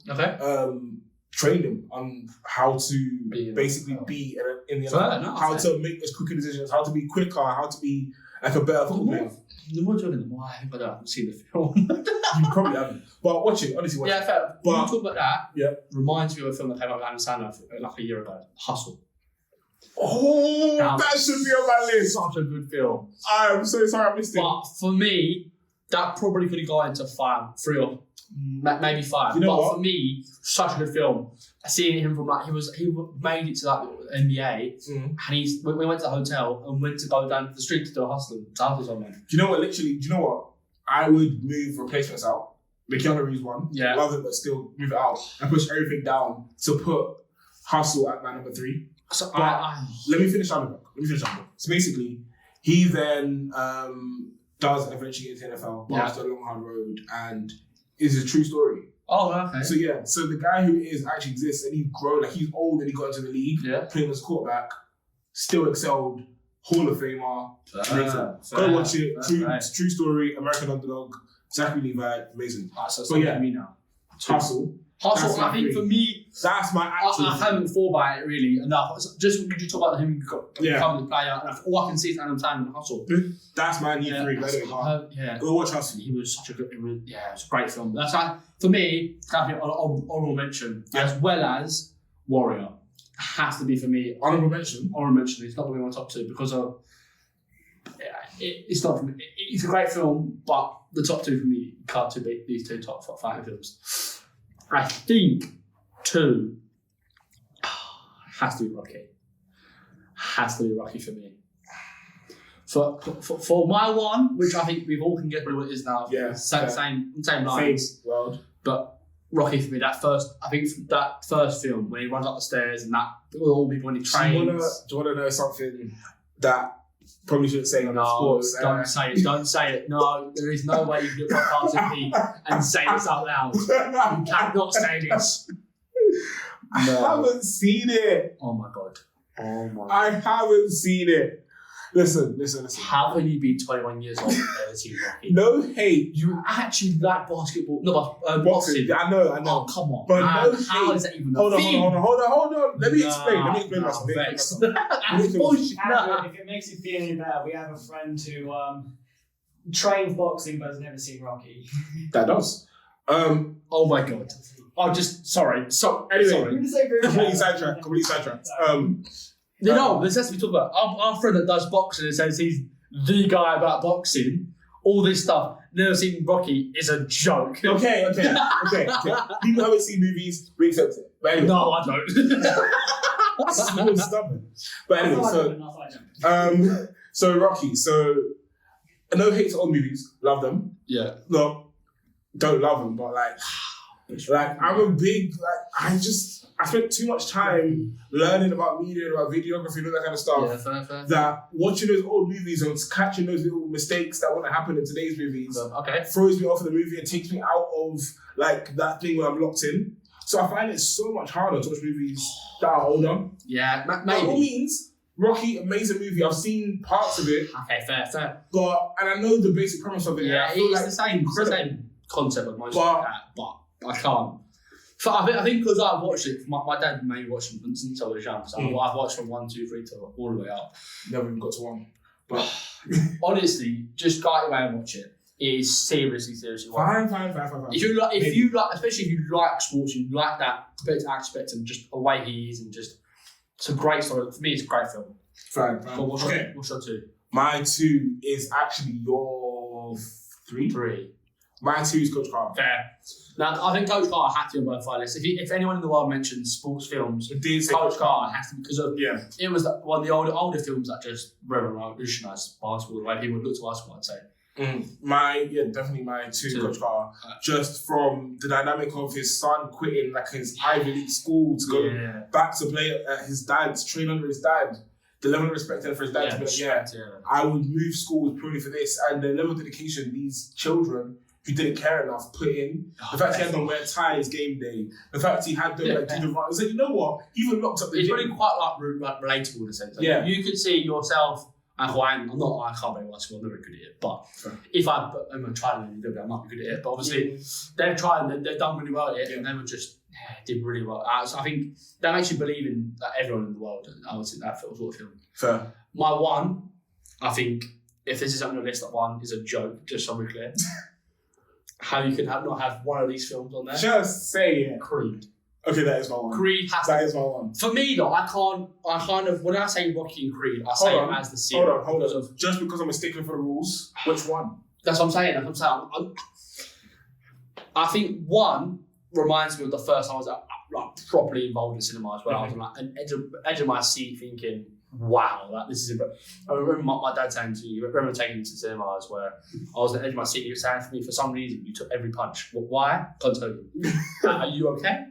trained him on how to be in the NFL, how to make those quicker decisions, how to be quicker, how to be like a better football player. The more talking, the more I think I haven't seen the film. You probably haven't. But watch it, honestly watch it. Yeah, fair. But when you talk about that, reminds me of a film that came out with Adam Sandler like a year ago, Hustle. Oh, that should be on my list. Such a good film. I'm so sorry I missed it. But for me, that probably could have gone into 3 or maybe 5. You know but what? For me, such a good film. Seeing him from like he made it to that NBA, and we went to the hotel and went to go down to the street to do a hustle. Do you know what? Literally, do you know what? I would move replacements out. The Keanu Reeves one, love it, but still move it out and push everything down to put Hustle at my number 3. So let me finish Underdog. So basically, he then does eventually get into NFL, but after a long hard road, and is a true story. Oh, okay. So the guy who actually exists, and he's grown, like he's old and he got into the league, playing as quarterback, still excelled, Hall of Famer. Go watch it. True story, American Underdog, Zachary Levi, amazing. So me now. Hustle, I think for me, that's my actual. I haven't thought about it really enough. Just when you talk about him becoming the player, and all I can see is Adam Sandler and Hustle. That's my new 3. Go watch Hustle. He was such a good. It was a great film. That's for me. Definitely honorable mention, as well as Warrior. Has to be for me. Honorable mention. It's not going to be my top 2 because of. It's not for me. It's a great film, but the top 2 for me can't beat these 2 top 5 films. I think 2 has to be Rocky. Has to be Rocky for me. For my 1, which I think we all can get what it is now. Yeah. Same lines. World. But Rocky for me, that first film when he runs up the stairs and that with all people when he trains. Do you want to know something that probably shouldn't say on sports? Don't say it. No, there is no way you can do a podcast with me and say this out loud. You cannot say this. I haven't seen it. Oh my god. I haven't seen it. Listen. How can you be 21 years old and never seen Rocky? No hate. You actually like basketball. No, but boxing. I know. Oh, come on. But man, no how hate. is that even Hold a thing? on. Let me explain myself. That's bullshit. If it makes you feel any better, we have a friend who trains boxing but has never seen Rocky. That does. Oh my god. Sorry. So anyway, completely sidetracked. This has to be talked about. Our friend that does boxing and says he's the guy about boxing, all this stuff, never seen Rocky is a joke. Okay. People haven't seen movies, we accept it. But anyway. No, I don't. So stubborn. But anyway, so Rocky. So no hate to old movies, love them. Yeah. No, don't love them, but like I'm a big I spent too much time learning about media, about videography, and all that kind of stuff. Fair. That watching those old movies and catching those little mistakes that want to happen in today's movies throws me off of the movie and takes me out of like that thing where I'm locked in. So I find it so much harder to watch movies that are older. Yeah, maybe. By all means, Rocky, amazing movie. I've seen parts of it. Okay, fair. And I know the basic premise of it. Yeah, it's the same concept of most of that, but I can't. So I think because I've watched it, my dad made me watch them since I was young, so I've watched from 1, 2, 3 to all the way up. Never even got to 1. But honestly, just go out your way and watch it. It is seriously fine. If you like, especially if you like sports, you like that aspect and just the way he is, and just it's a great story. For me, it's a great film. Fine. But what's your 2? My 2 is actually your 3. My 2 is Coach Carter. Fair. Now, I think Coach Carter had to be on both our lists. If anyone in the world mentions sports films, It did say Coach Carter has to be, because of Yeah. it was one of the older films that just revolutionised basketball, the way people look to basketball, I'd say. Definitely my 2, Coach Carter. Just from the dynamic of his son quitting like his Ivy League school to go back to play at his dad's, train under his dad. The level of respect for his dad to be like, I would move schools purely for this, and the level of dedication these children who didn't care enough put in. The fact he had them wear ties game day. The fact he had them do the run. I was like, you know what? He even locked up the It's gym. really quite like relatable in a sense. Like, you could see yourself. I can't play basketball, I'm not very good at it. But if I'm trying to do it, I might be good at it. But obviously, they've tried and they've done really well at it, and they were just did really well. So I think that makes you believe in everyone in the world. I would say that sort of film. Fair. My 1, I think, if this is on the list, that 1 is a joke, just so we're clear. How you can not have one of these films on there? Just say it. Creed. Okay, that is my 1. Creed has That is my 1. For me, though, I kind of, when I say Rocky and Creed, I say it as the series. Hold on. Just because I'm a stickler for the rules, which one? That's what I'm saying. I think 1 reminds me of the first time I was like properly involved in cinema as well. I was like an edge of my seat thinking, wow, this is I remember my dad saying to me, I remember taking me to cinemas where I was at the edge of my seat. He was saying to me, for some reason, you took every punch. Well, why? Can't tell you. Are you okay?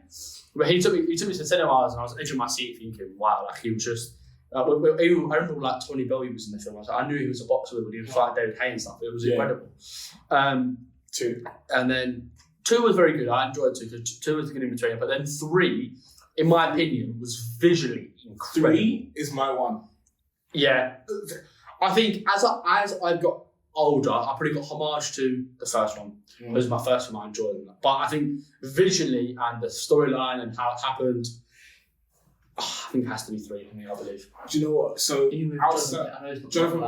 But he took me to cinemas, and I was at the edge of my seat thinking, wow, like he was just. I remember like Tony Bellew was in the film. I knew he was a boxer when he was fighting David Haye and stuff. It was incredible. 2. And then 2 was very good. I enjoyed 2 because 2 was good in between. But then 3, in my opinion, was visually incredible. 3 is my 1. Yeah, I think as I got older, I pretty got homage to the first one. It was my first one. I enjoyed it, but I think visually and the storyline and how it happened, I think it has to be 3 for me. I believe. Do you know what? So outside, Jonathan,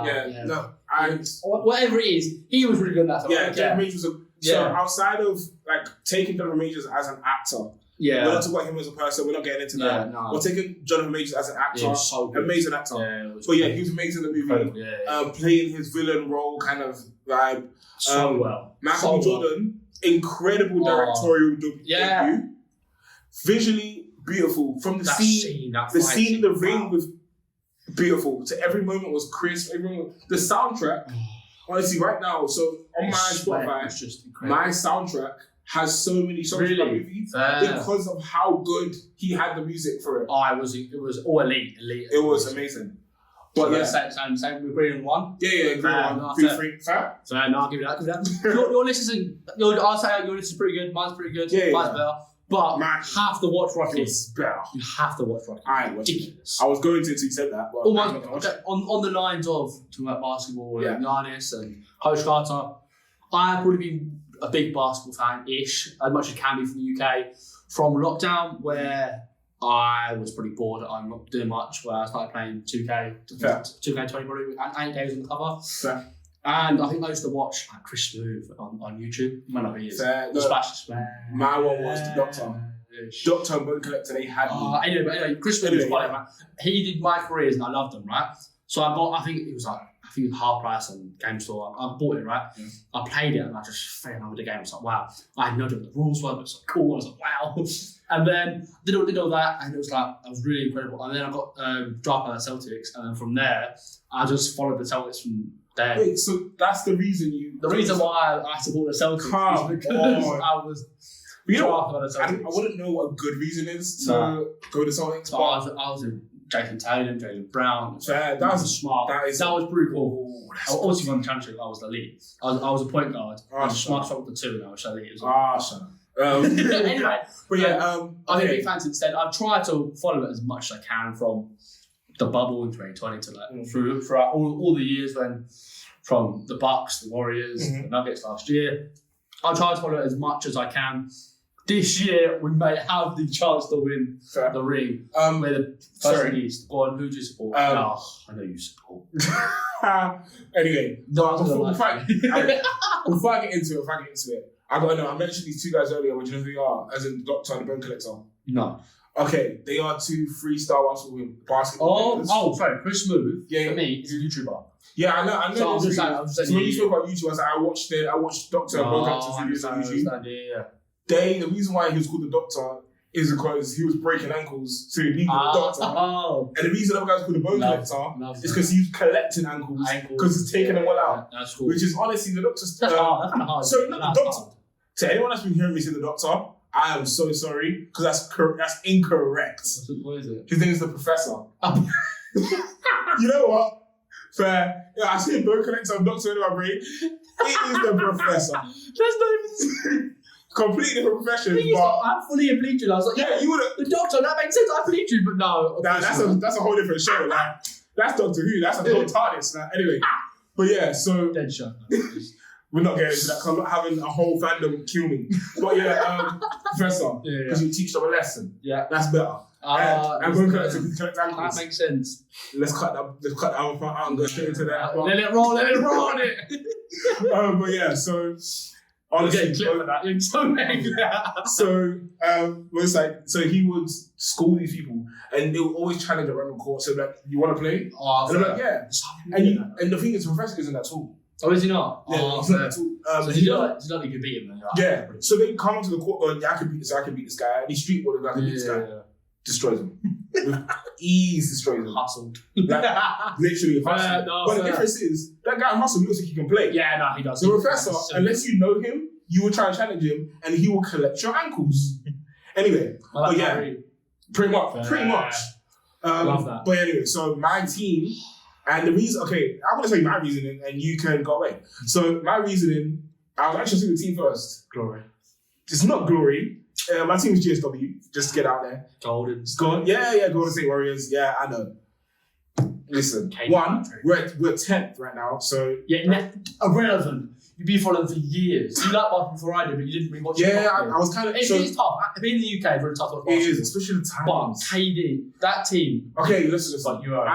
whatever it is, he was really good in that. Jonathan Majors was so outside of like taking Jonathan Majors as an actor. Yeah. We're not talking about him as a person. We're not getting into that. No. We're taking Jonathan Majors as an actor. Yeah, so good. Amazing actor. Yeah, he was amazing in the movie. Playing his villain role kind of vibe. So well. Michael Jordan, incredible directorial debut. Visually beautiful. From the scene in the ring was beautiful. So every moment was crisp. The soundtrack, honestly, right now, so on my Spotify, my soundtrack has so many songs in that movie because of how good he had the music for it. It was all elite. It was amazing. But same. We're agreeing on 1. Yeah. 3. Fair. So no, I'll give you that. Your list isn't. I'll say your list is pretty good. Mine's pretty good. Mine's better. But you have to watch Rocky. You have to watch Rocky. Ridiculous. I was going to until you said that. But on the lines of talking about basketball and Giannis and Coach Carter, I've probably been a big basketball fan-ish, as much as can be from the UK, from lockdown, where I was pretty bored. I'm not doing much, where I started playing 2K20 probably, and 8 days on the cover. And I think I used to watch Chris Smooth on YouTube. Might not be his. Splash. My one was the Doctor and Bone Collector. They had me. Anyway, Chris Smooth was funny, man. He did my careers and I loved them, right? So I got, I think it was half price on Game Store. I bought it, right? Yeah. I played it and I just fell in love with the game. I was like, wow. I had no idea what the rules were, but it was like cool. I was like, wow. And then did all that, and it was really incredible. And then I got drafted by the Celtics, and then from there, I just followed the Celtics from there. Wait, so that's the reason you... The reason why I support the Celtics is because I was drafted by the Celtics. I wouldn't know what a good reason is to go to Celtics. So I was in Jason Tatum, Jaylen Brown. That was smart. That was pretty cool. I also won the championship. I was the lead. I was a point guard. I was smart shot with the 2, and I was the lead. Anyway, but I've been a big fan since then. I've tried to follow it as much as I can from the bubble in 2020 to throughout all the years from the Bucks, the Warriors, the Nuggets last year. I'll try to follow it as much as I can. This year, we may have the chance to win the ring. Where the first in the East. Go on, who do you support? I know you support. Anyway, before I get into it, I mentioned these 2 guys earlier. But do you know who they are? As in the Doctor and the Bone Collector. No. Okay, they are 2 3-star basketball players. Sorry, Chris Smooth. Yeah, for me, is a YouTuber. Yeah, I know. So I'm just saying. So when you spoke about YouTube, I was like, I watched Doctor and Bone Collector's videos on YouTube. The reason why he was called the Doctor is because he was breaking ankles, so he needed a doctor. And the reason the other guy was called the Bone Collector is because he was collecting ankles because he's taking them all out. That's cool. Which is honestly the Doctor's. That's kind of hard. So not the Doctor. To anyone that's been hearing me say the Doctor, I am so sorry because that's incorrect. What is it? His name is the Professor. You know what? Fair. Yeah, I see a Bone Collector and Doctor in my brain. It is the Professor. That's not even. Completely different profession. I'm fully a bleacher. I was like, yeah, you would have. The Doctor, that makes sense. I bleach you, but no. That's a whole different show. Like, that's Doctor Who. That's a whole TARDIS. Like, anyway, but yeah, so Dead show. we're not getting into that because I'm not having a whole fandom kill me. But yeah, Professor, because you teach them a lesson. Yeah, that's better. And Bone Collector can collect ankles. That makes sense. Let's cut that other part out and go straight into that. Let it roll on it. But yeah, so. Honestly, for that. You're so angry. So he would school these people, and they would always challenge around the court. So like, you want to play? And I'm like, yeah. And the thing is, the Professor isn't that tall. Oh, is he not? Yeah, he's not that tall. So he's not you can beat him then. Yeah. So they come onto the court going, yeah, I can beat this guy. And he's street balling, I can beat this guy. Yeah. Destroys him. With ease destroys him. Hustled. Like, literally hustled. But the difference is, that guy Hustle looks like he can play. Yeah, no, he does. The Professor, unless you know him, you will try and challenge him, and he will collect your ankles. Anyway, but yeah, pretty much. Love that. But anyway, so my team, and the reason, okay, I'm going to tell you my reasoning, and you can go away. So my reasoning, I'll actually see the team first. Glory. It's not glory. My team is GSW, just to get out there. Golden. Golden State Warriors. Yeah, I know. Listen, we're 10th right now, so... Yeah, irrelevant. You've been following for years. You like watching before I did, but you didn't really watch it. Yeah, I was kind of... It is tough. Being in the UK, very tough. It is, especially the But times. KD, that team... Okay, listen. You are.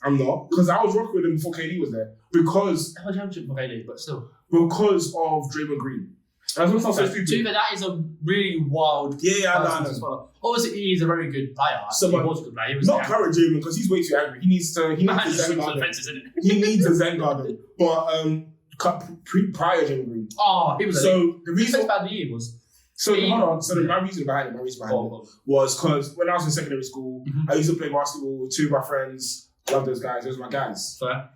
I'm not, because I was rocking with him before KD was there. Because... I championship for KD, but still. Because of Draymond Green. And that's what I'm so stupid. That is a really wild... Yeah, I know. Obviously, he is a very good player. So, he was a good player. Not current Draymond, because he's way too angry. He needs to Zen guard him. He needs a Zen guard him. But prior Draymond Green. Oh, he was... So the reason about the year was... So hold on. My reason behind it was because when I was in secondary school, I used to play basketball with 2 of my friends. Love those guys. Those were my guys. Fair.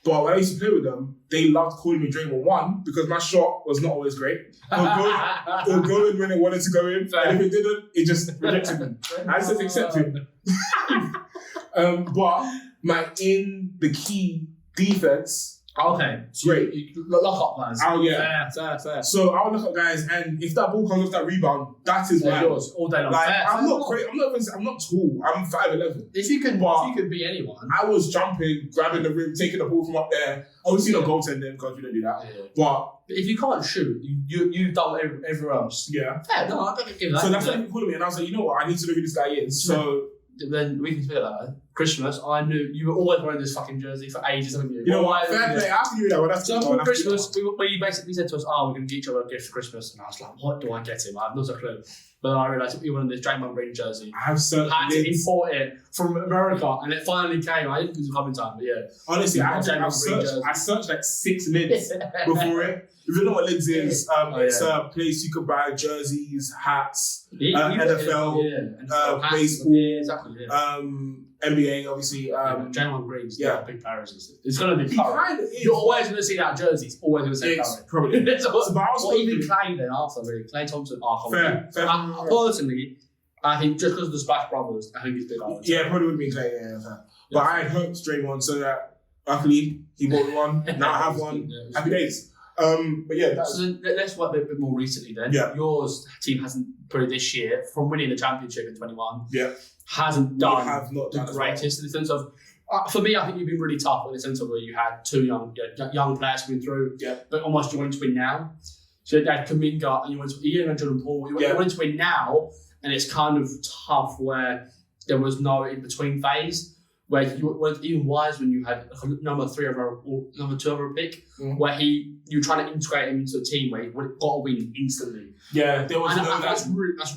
But when I used to play with them, they loved calling me Draymond 1 because my shot was not always great. It would go in when it wanted to go in. Fair. And if it didn't, it just rejected me. I just accepted it. But in the key defense... Okay. Great. Lock up plans. Oh, yeah. Fair. So I would look up guys, and if that ball comes off that rebound, that is mine. Yours all day long. Like, I'm not great. I'm not tall. I'm 5'11". If you could be anyone. I was jumping, grabbing the rim, taking the ball from up there. Obviously not goaltending because we don't do that. Yeah. But if you can't shoot, you've done everywhere else. Yeah. Yeah, no, I don't give that. So that's what you calling me, and I was like, you know what? I need to know who this guy is. So then we can speak about that. Christmas, I knew you were always wearing this fucking jersey for ages, haven't you? You know what? Fair play. I knew that. That's so for Christmas, we basically said to us, we're going to get each other a gift for Christmas. And I was like, what do I get him? I have no clue. But then I realised we wanted this Draymond Green jersey. I have searched. I had to import it from America, and it finally came. I didn't think it was coming time, but yeah. Honestly, I searched like 6 lids before it. If you know what lids is, it's a place you could buy jerseys, hats, NFL, baseball, exactly, NBA, obviously. Draymond Green's big Paris. It's going to be current. You're always going to see that jersey. It's always going to say Curry. Probably. Or even Clay then after, really. Clay Thompson. Fair. Personally, I think just because of the Splash Brothers, I think he's big on. Yeah, probably would be Clay, But I had hoped Draymond so that luckily he bought one. Now I have one. Happy days. But yeah, so let's work a bit more recently then. Yeah. Yours team hasn't put it this year from winning the championship in 21. Yeah. Hasn't done not the greatest in the sense of. For me, I think you've been really tough in the sense of where you had 2 young players coming through, but almost you wanted to win now. So you had Kuminga and you wanted to Ian and Jordan Poole. You wanted to win now, and it's kind of tough where there was no in between phase. where even wise when you had number 3 or number 2 over a pick, where you're trying to integrate him into a team where he got to win instantly. Yeah, there was that's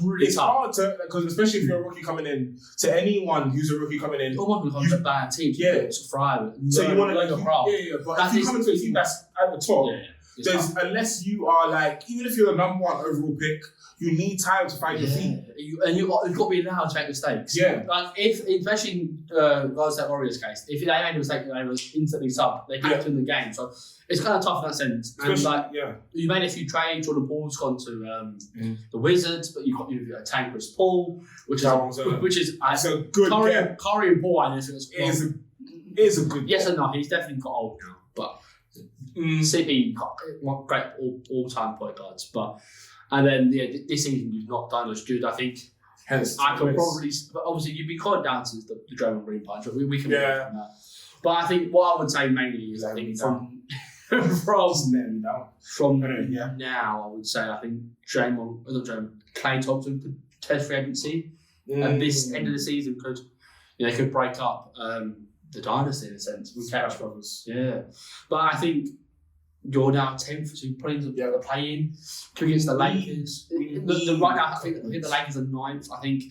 really it's tough. hard to, because especially if you're a rookie coming in, to anyone who's a rookie coming in, you want to become a bad team to thrive. So you want to learn your craft. Yeah, but if you come into a team that's at the top, unless you are like, even if you're the number 1 overall pick, you need time to find your feet. You've got to be allowed to make mistakes. Yeah. Like especially in Golden State Warriors case, if they made a mistake, they were instantly subbed. They had to win the game. So it's kind of tough in that sense. And you made a few trades. Jordan Poole's gone to the Wizards, but you've got Tank Chris Paul, which is a good Curry and Paul. I think it is a good. Yes and no. He's definitely got old now, but CP great all-time point guards, but. And then this season you've not done as good. I think Hence, I can probably, but obviously you'd be called down to the Draymond Green punch, but we can move on from that. But I think what I would say mainly is I think from now I would say I think Klay Thompson could test free agency, and this end of the season could break up the dynasty in a sense with Cash Brothers. Yeah, but I think. You're now 10th, so you're probably going to be able to play in against the Lakers. Right now, I think the Lakers are 9th. I think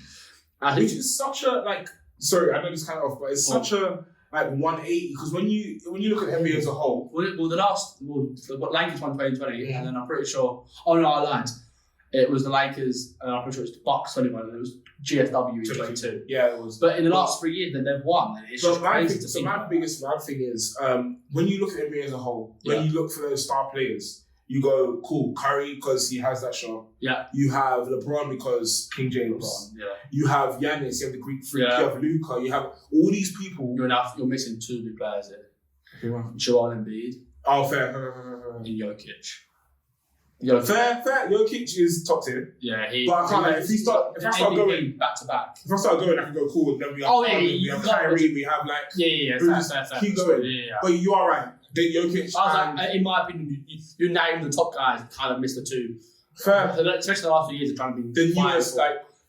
which is such a Sorry, I know this kind of off, but it's such a 180 because when you look at NBA as a whole. The Lakers won 2020, and then I'm pretty sure. Oh no, I lied. It was the Lakers, and I'm pretty sure it's the Bucks 21, and it was GSW in 22. Yeah, it was. But in the last 3 years, they've won. And it's just crazy to see. My biggest thing is when you look at NBA as a whole, when you look for those star players, you go, cool, Curry because he has that shot. Yeah. You have LeBron because King James. LeBron, yeah. You have Giannis, you have the Greek Freak, you have Luka, you have all these people. You're missing 2 big players here. Joel Embiid. Oh, fair. And Jokic. Fair. Jokic is top tier. Yeah, but I can't. If I start going back to back, if I start going, I can go cool. Then we have we have Kyrie, we have fair. Keep going. Yeah. But you are right. Jokic. In my opinion, you name the top guys. Kind of missed the 2. Fair. Especially the last few years of trying to be. The newest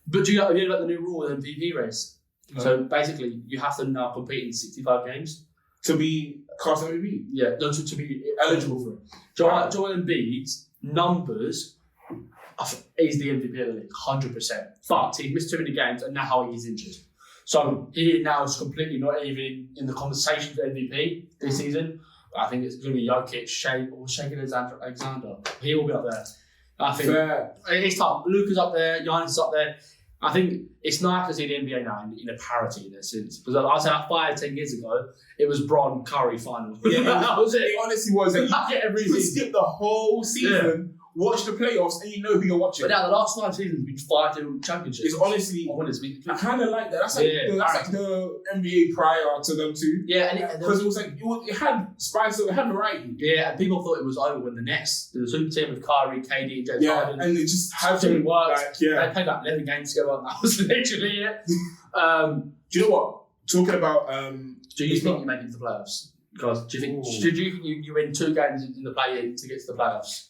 But do you know about the new rule in the MVP race? No. So basically, you have to now compete in 65 games to be class MVP. Yeah, to be eligible for it. Joel Embiid's numbers, he's the MVP of the league, 100%. But he's missed too many games, and now he's injured. So he now is completely not even in the conversation for MVP this season. I think it's going to be Jokic, Shea Alexander. He will be up there. I think it's tough. Luka's up there, Giannis is up there. I think it's nice to see the NBA now in a parity in a sense. Because I said 5-10 years ago, it was Bron Curry final. Yeah, that was it. It honestly was. You could skip the whole season, watch the playoffs, and you know who you're watching. But now the last 5 seasons, we've been 5 different championships. It's honestly, I kind of like that. That's like the NBA prior to them too. Yeah, because it was like it had spice, it had variety. Yeah, and people thought it was over when the Nets, the super team with Kyrie, KD, and James Harden, and it just hadn't worked. They played like 11 games together, and that was literally it. Do you know what? Talking about, do you think you make it to the playoffs? Because do you think you win 2 games in the play-in to get to the playoffs?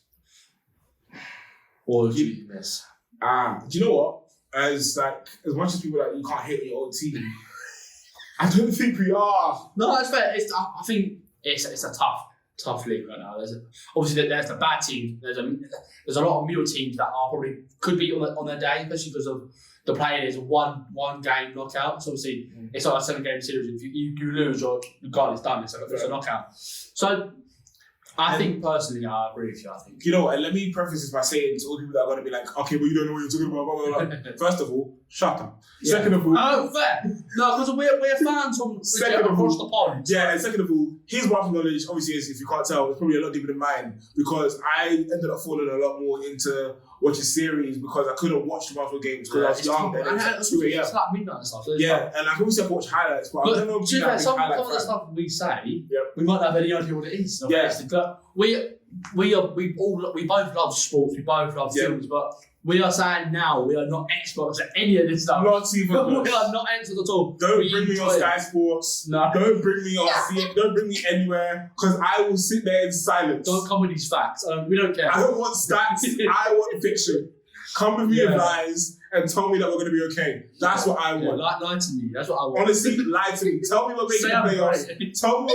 Or do you miss? Do you know what? As much as people you can't hate your old team, I don't think we are. No, that's fair. I think it's a tough league right now. Obviously there's the bad team. There's a lot of middle teams that could be on their day, especially because of the play-in is one game knockout. So obviously it's like a 7-game series. If you lose or you got it's done. It's a knockout. So. I think personally, I agree with you. I think. You know what? And let me preface this by saying to all people that are going to be like, okay, well, you don't know what you're talking about, blah, blah, blah. First of all, shut up. Yeah. Second of all... Oh, fair. No, because we're fans from across the pond. Yeah, and second of all, his wealth knowledge, obviously, if you can't tell, is probably a lot deeper than mine because I ended up falling a lot more into watching series because I couldn't watch the multiple games because I was young. It's like midnight and stuff. So and I can also watch highlights, but I don't know if some of the stuff we say, we might not have any idea what it is. We both love sports, we both love films, but we are saying now we are not experts at any of this stuff. Not even we are not experts at all. Don't bring me on Sky Sports. No. Don't bring me on CNN. Don't bring me anywhere because I will sit there in silence. Don't come with these facts. We don't care. I don't want stats. I want fiction. Come with me with lies and tell me that we're going to be okay. That's what I want. Lie to me. That's what I want. Honestly, lie to me. Tell me we're making the playoffs. Tell me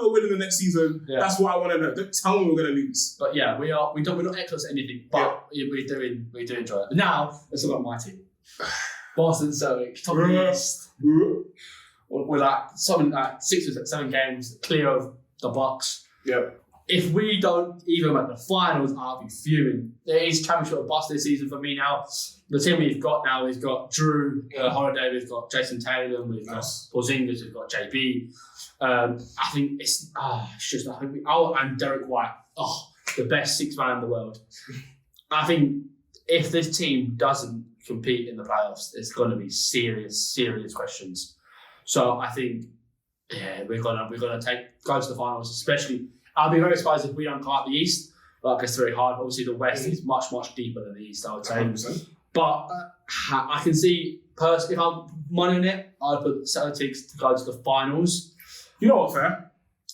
we're winning the next season. Yeah. That's what I want to know. Don't tell me we're going to lose. But yeah, we're not excellent at anything, but we do enjoy it. But now, let's talk about my team. Boston Celtics, top of the East. With something like 6 or 7 games clear of the Bucks. Yep. If we don't even make the finals, I'll be fuming. There is championship or bust this season for me now. The team we've got now, we've got Drew Holiday, we've got Jason Taylor, we've got Porzingis, we've got JB. I think it's just and Derek White, the best 6th man in the world. I think if this team doesn't compete in the playoffs, it's going to be serious questions. So I think we're gonna go to the finals, especially. I'll be very surprised if we don't come out the East. Like, it's very hard. Obviously, the West is much deeper than the East, I would say. 100%. But I can see, if I'm money on it, I'd put Celtics to go to the finals. You know what, fair?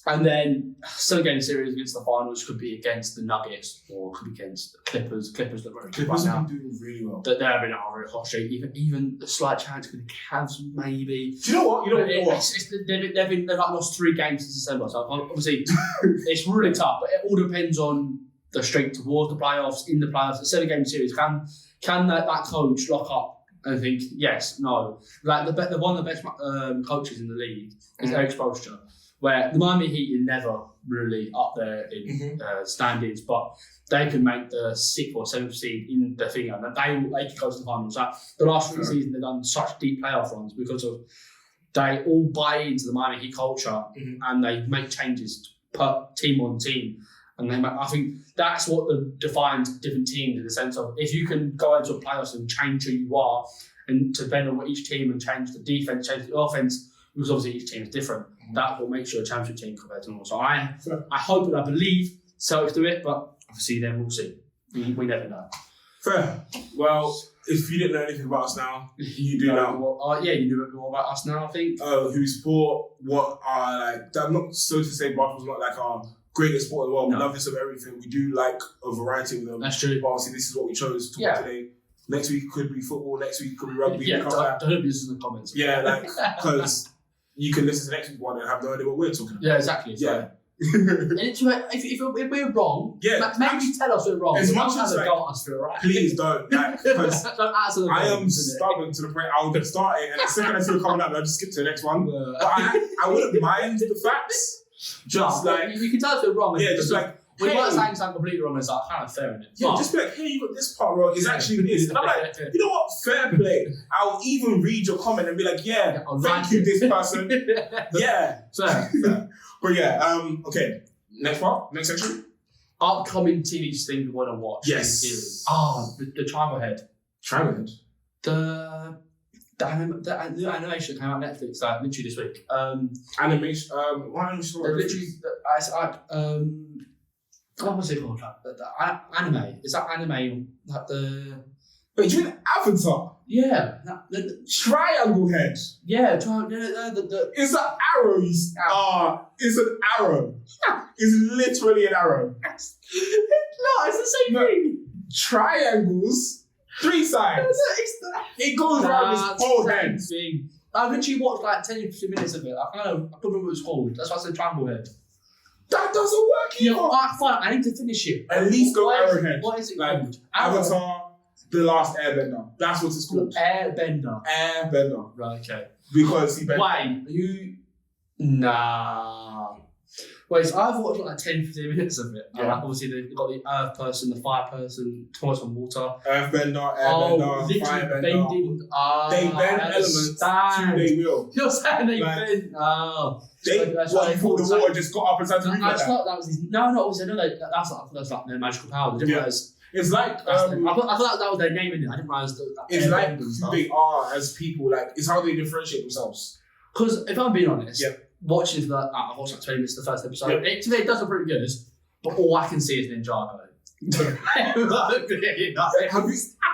And then 7-game series against the finals could be against the Nuggets or could be against the Clippers. Clippers look very good right now. Clippers have been doing really well. They've been on a very hot streak. Even the slight chance with the Cavs, maybe. Do you know what? They've lost 3 games since December. So obviously, it's really tough. But it all depends on the streak towards the playoffs, in the playoffs. A 7-game series, can that coach lock up and think, yes, no? Like one of the best coaches in the league is Eric Spoelstra. Where the Miami Heat are never really up there in standings, but they can make the 6th or 7th seed in the thing, and they can go to the finals. So the last 3 seasons, they've done such deep playoff runs because of they all buy into the Miami Heat culture and they make changes per team on team. And I think that's what defines different teams in the sense of if you can go into a playoffs and change who you are and to depend on what each team and change the defense, change the offense. Because obviously each team is different. That will make sure a championship team compared to normal. So I hope and I believe Celtics do it, but obviously then we'll see. We never know. Fair. Well, if you didn't know anything about us now, you do now. You know a bit more about us now, I think. Who we support, what are like, I'm not so to say basketball's not like our greatest sport in the world. We love this of everything. We do like a variety of them. That's true. But obviously this is what we chose to talk today. Next week could be football, next week could be rugby. Don't abuse in the comments. Yeah, like, because you can listen to the next week one and have no idea what we're talking about. Yeah, exactly. Yeah. And if we're wrong, maybe tell us we're wrong. As much as us feel right. Please don't. Because I am stubborn to the point I would start it and the second I see it coming up, I'll just skip to the next one. But I wouldn't mind the facts. Just like you can tell us we're wrong. Yeah, just like we weren't saying something completely wrong. It's like kind of fair in it. Yeah, just be like, hey, you got this part wrong. It's actually this. And I'm like, you know what? Fair play. I'll even read your comment and be like, thank you, this person. Yeah. Fair. But okay. Next part? Next section? Upcoming TV things we want to watch. Yes. The Triangle Head. Triangle Head? The animation came out on Netflix literally this week. Animation? What animation? What's it called? The anime. Is that anime like the... Wait, do you mean Avatar? Yeah. The Triangle Head? Yeah, It's an arrow. It's an arrow. It's literally an arrow. No, it's the same thing. Triangles, 3 sides. It goes around his whole head. I literally watched like 10 to 15 minutes of it. I can't remember what it's called. That's why I said Triangle Head. That doesn't work either. Fine, I need to finish it. At least go Arrowhead. What is it called? Avatar, The Last Airbender. That's what it's called. Airbender. Right, okay. Because he bent. Wait, you... Nah. Wait, so I've watched like 10, 15 minutes of it. Yeah. Obviously, they've got the earth person, the fire person, towards on water. Earthbender, airbender, firebender. They bend elements to their will. You're saying they bend? Oh. You thought the water just got up and started to move like that? That was his... No, obviously, I know that's like their magical power. I didn't realise... It's like... I thought that was their name in it. I didn't realise that... It's like who they are as people. Like, it's how they differentiate themselves. Because if I'm being honest... Watching I watched like 20 minutes of the first episode. To me, it does look pretty good, but all I can see is Ninjago.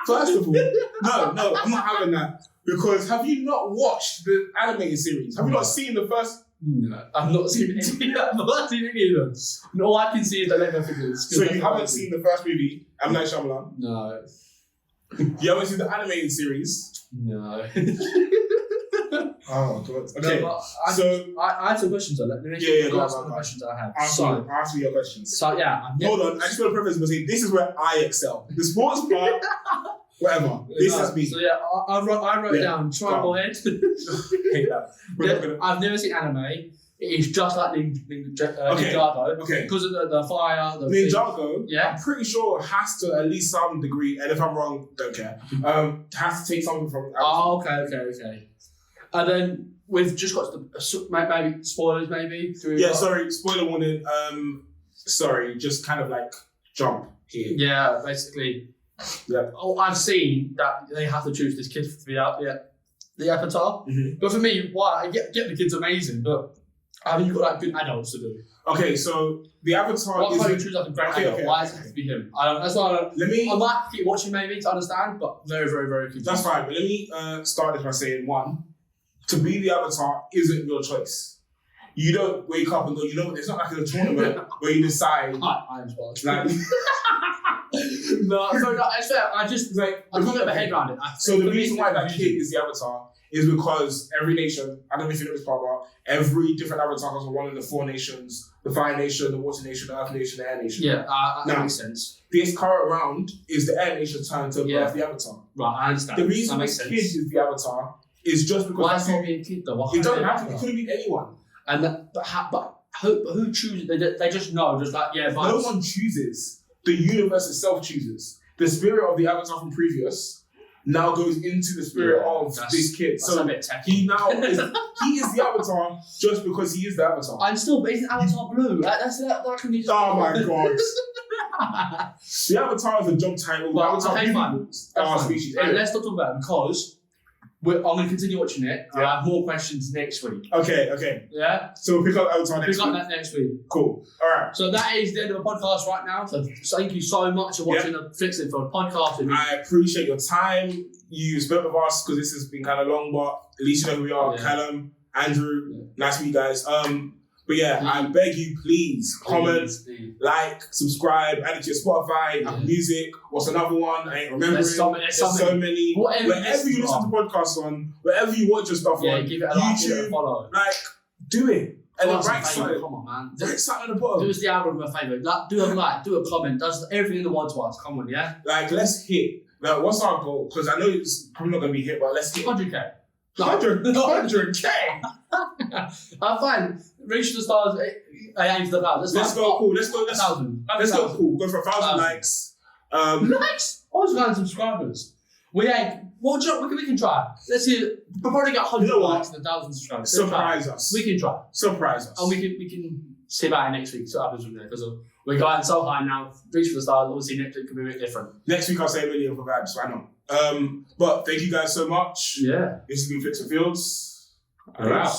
First of all, no, I'm not having that. Because have you not watched the animated series? Have you not seen the first? No, I've not seen any. I've not seen any of them. And all I can see is the Lego figures. So you haven't seen the first movie, M. Night Shyamalan? No. You haven't seen the animated series? No. Oh god. Okay. No, but I had some questions on that. Let me Go ask on. some questions that I have. Ask me your questions. So yeah. Hold on, I just want to preface by saying this is where I excel. The sports part, whatever. This is me. So yeah, I wrote down Triangle Head. Hate that. I've never seen anime. It's just like Ninjago. Okay. Because of the fire. The Ninjago, Yeah. I'm pretty sure has to at least some degree, and if I'm wrong, don't care. Has to take something from. Oh, okay. And then we've just got maybe spoilers, maybe. Sorry, spoiler warning. Sorry, just kind of like jump here. Yeah, basically. Yeah. Oh, I've seen that they have to choose this kid to be out the avatar. Mm-hmm. But for me, why I get the kid's amazing, but I mean, you've got like good adults to do. Okay, so the avatar Why is. can't you choose like a great adult? Why does it have to be him? I don't. That's why I might have to keep watching maybe to understand, but very, very, very confused. That's fine, but let me start this by saying one. To be the avatar isn't your choice. You don't wake up and go, it's not like a tournament where you decide. I am sparked. Like, no, it's fair. I just like I can't get my head around it. So the reason why that kid is the avatar is because every nation, I don't know if you know this part about, every different avatar has one of the 4 nations: the Fire Nation, the Water Nation, the Earth Nation, the Air Nation. Yeah, that makes sense. This current round is the Air Nation's turn to birth the avatar. Right, I understand. The reason this kid is the avatar is just because. Why is he being a kid though? It doesn't have to. It could have been anyone. And but who chooses? They just know, just like vibes. No one chooses. The universe itself chooses. The spirit of the avatar from previous now goes into the spirit of this kid. So a bit techy. He is the avatar just because he is the avatar. And still, but isn't Avatar blue? That can be just. Oh my god. The avatar is a job title. The avatar species. And let's not talk about it because I'm going to continue watching it. Yeah. I have more questions next week. Okay. Yeah? So we'll pick up Avatar next week. Pick up that next week. Cool. All right. So that is the end of the podcast right now. So thank you so much for watching the FlicksnFields podcast. I appreciate your time you spent with us because this has been kind of long, but at least you know who we are. Yeah. Callum, Andrew, nice to meet you guys. But yeah, I beg you, please comment, like, subscribe, add it to your Spotify, Apple Music. What's another one? I ain't remembering. There's so many. Wherever you listen to podcasts on, wherever you watch your stuff on, give it a like, give it a follow. Like, do it. And then write something. Come on, man. Write something at the bottom. Do us the algorithm a favour. Do a like, do a comment. Does everything in the world to us. Come on, yeah? Like, let's hit. Like, what's our goal? Because I know it's probably not going to be hit, but let's hit 100k. 100k. I'm fine. Reach the stars. I aim for the clouds. Let's go. Cool. Let's go. 1,000. Let's go. Cool. Go for 1,000 likes. Likes? I was going subscribers. We can try. Let's see. We'll probably get 100 likes and 1,000 subscribers. Surprise us. We can try. Surprise us. And we can see about it next week. So what happens from there? Because we're going so high now. Reach for the stars. Obviously, next week can be a bit different. Next week I'll say a million for vibes. So I know. But thank you guys so much. Yeah. This has been FlicksnFields. All right.